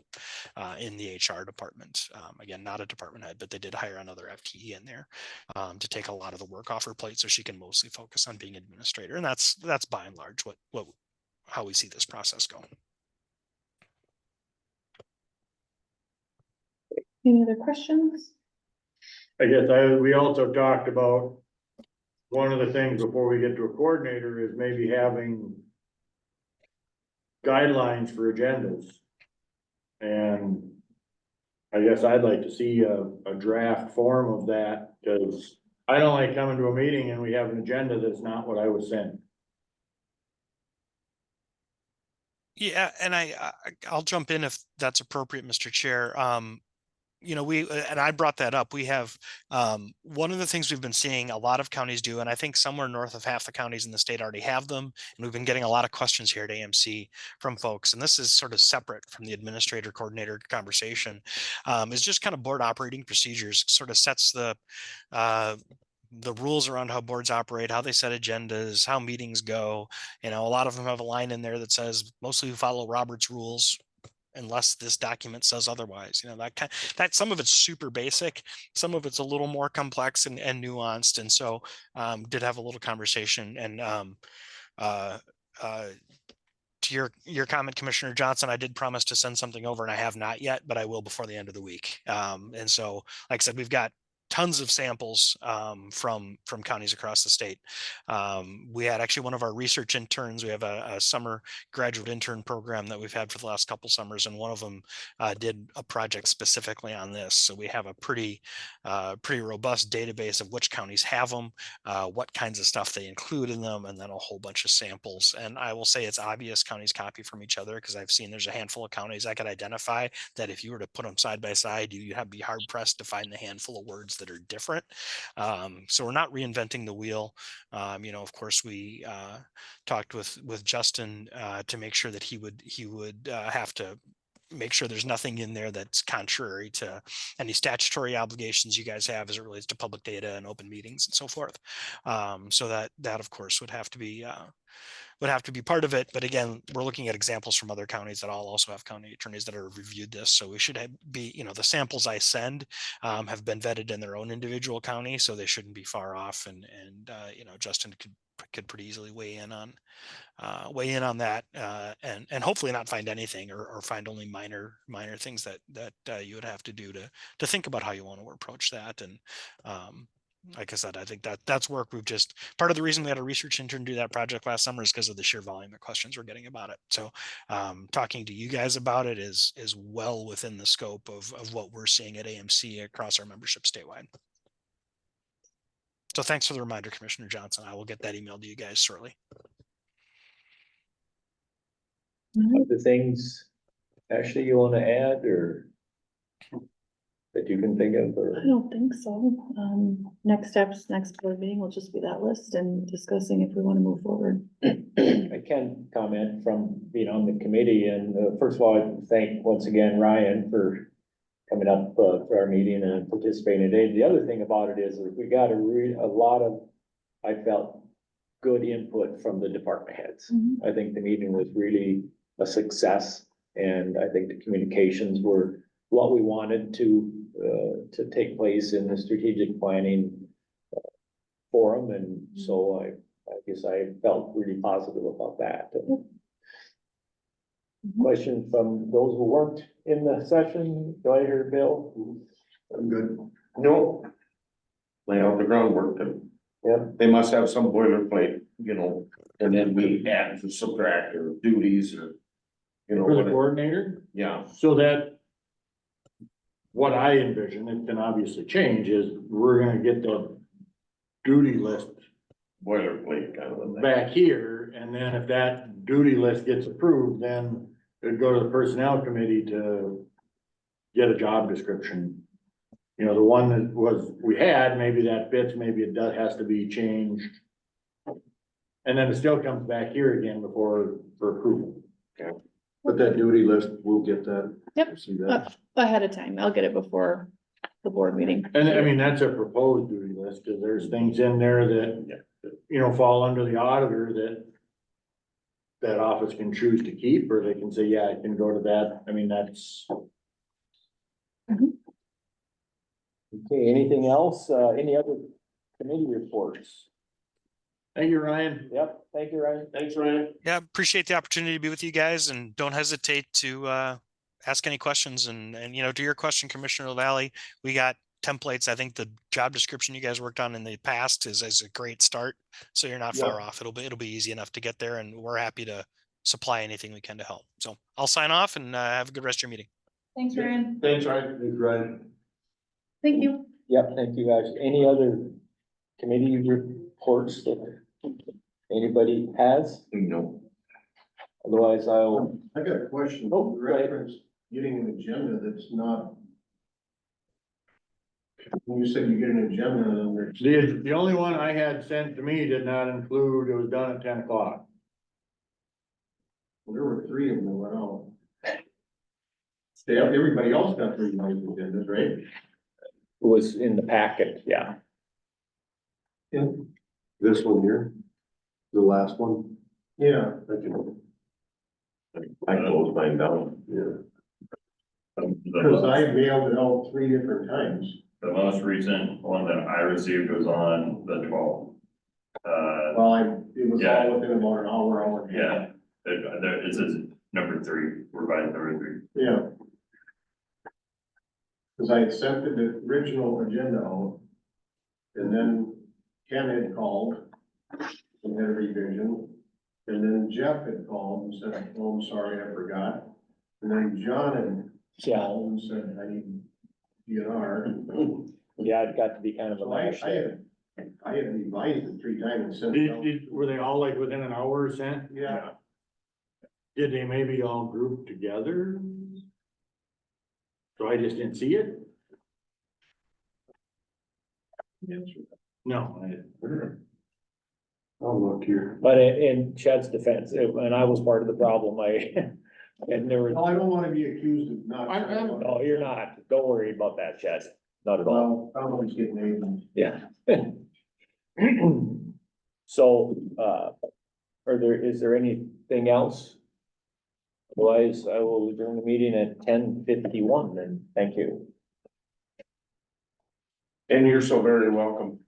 in the HR department. Again, not a department head, but they did hire another FTE in there to take a lot of the work off her plate, so she can mostly focus on being administrator. And that's by and large how we see this process going. Any other questions? I guess we also talked about one of the things before we get to a coordinator is maybe having guidelines for agendas. And I guess I'd like to see a draft form of that, because I don't like coming to a meeting and we have an agenda that's not what I was sent. Yeah, and I'll jump in if that's appropriate, Mr. Chair. And I brought that up. We have one of the things we've been seeing a lot of counties do, and I think somewhere north of half the counties in the state already have them. And we've been getting a lot of questions here at AMC from folks. And this is sort of separate from the administrator coordinator conversation. Is just kind of board operating procedures, sort of sets the rules around how boards operate, how they set agendas, how meetings go. A lot of them have a line in there that says mostly follow Robert's rules, unless this document says otherwise. That some of it's super basic, some of it's a little more complex and nuanced. And so did have a little conversation. And to your comment, Commissioner Johnson, I did promise to send something over, and I have not yet, but I will before the end of the week. And so, like I said, we've got tons of samples from counties across the state. We had actually one of our research interns. We have a summer graduate intern program that we've had for the last couple summers, and one of them did a project specifically on this. So we have a pretty robust database of which counties have them, what kinds of stuff they include in them, and then a whole bunch of samples. And I will say it's obvious counties copy from each other, because I've seen there's a handful of counties I could identify that if you were to put them side by side, you'd be hard pressed to find the handful of words that are different. So we're not reinventing the wheel. Of course, we talked with Justin to make sure that he would have to make sure there's nothing in there that's contrary to any statutory obligations you guys have as it relates to public data and open meetings and so forth. So that of course would have to be part of it. But again, we're looking at examples from other counties that all also have county attorneys that have reviewed this. So we should be, the samples I send have been vetted in their own individual county, so they shouldn't be far off. And Justin could pretty easily weigh in on that, and hopefully not find anything or find only minor things that you would have to do to think about how you want to approach that. And like I said, I think that's work we've just, part of the reason we had a research intern do that project last summer is because of the sheer volume of questions we're getting about it. So talking to you guys about it is well within the scope of what we're seeing at AMC across our membership statewide. So thanks for the reminder, Commissioner Johnson. I will get that email to you guys shortly. Other things, Ashley, you wanna add or that you can think of, or? I don't think so. Next steps, next board meeting will just be that list and discussing if we want to move forward. I can comment from being on the committee, and first of all, I thank once again Ryan for coming up for our meeting and participating today. The other thing about it is that we got a lot of, I felt, good input from the department heads. I think the meeting was really a success, and I think the communications were what we wanted to take place in the strategic planning forum, and so I guess I felt really positive about that. Question from those who weren't in the session, do I hear Bill? I'm good. No. Lay out the groundwork, and Yeah. they must have some boilerplate, you know, and then we add to subtract or duties or, you know, For the whatever. coordinator, Yeah, so that what I envision, it can obviously change, is we're gonna get the duty list boilerplate kind of a thing. back here, and then if that duty list gets approved, then it'd go to the personnel committee to get a job description. You know, the one that was, we had, maybe that fits, maybe it does, has to be changed. And then it still comes back here again for approval. But that duty list, we'll get that. Yep. We'll see that. Ahead of time. I'll get it before the board meeting. And I mean, that's a proposed duty list, cause there's things in there that, you know, fall under the auditor that office can choose to keep, or they can say, yeah, I can go to that. I mean, that's. Okay, anything else? Any other committee reports? Thank you, Ryan. Yep, thank you, Ryan. Thanks, Ryan. Yeah, appreciate the opportunity to be with you guys, and don't hesitate to ask any questions. And you know, to your question, Commissioner LaValle, we got templates. I think the job description you guys worked on in the past is a great start. So you're not far off. It'll be easy enough to get there, and we're happy to supply anything we can to help. So I'll sign off, and have a good rest of your meeting. Thanks, Ryan. Thanks, Ryan. Thanks, Ryan. Thank you. Yep, thank you guys. Any other committee reports that anybody has? No. Otherwise, I'll, I got a question. Oh, go ahead. Reference getting an agenda that's not. When you said you get an agenda and there's. The only one I had sent to me did not include, it was done at 10 o'clock. There were 3 of them that went out. Everybody else got 3 agendas, right? was in the packet, yeah. This one here, the last one. Yeah. I closed mine down. Yeah. Because I mailed it out 3 different times. The most recent one that I received was on the 12th. Well, it was Yeah. all within about an hour and a half. Yeah, it says number 3, revised number 3. Yeah. Cause I had sent the original agenda out. And then Ken had called and had a revision. And then Jeff had called and said, oh, I'm sorry, I forgot. And then John had called and said, I need DNR. Yeah, it got to be kind of a So mash there. I had revised it 3 times and sent it out. Were they all like within an hour sent? Yeah. Did they maybe all group together? So I just didn't see it? No. I'll look here. But in Chad's defense, and I was part of the problem, and there were, No, I don't wanna be accused of not. no, you're not, don't worry about that, Chad, not at all. Well, I'm always getting agents. Yeah. So, is there anything else? Otherwise, I will adjourn the meeting at 10:51 then, thank you. And you're so very welcome.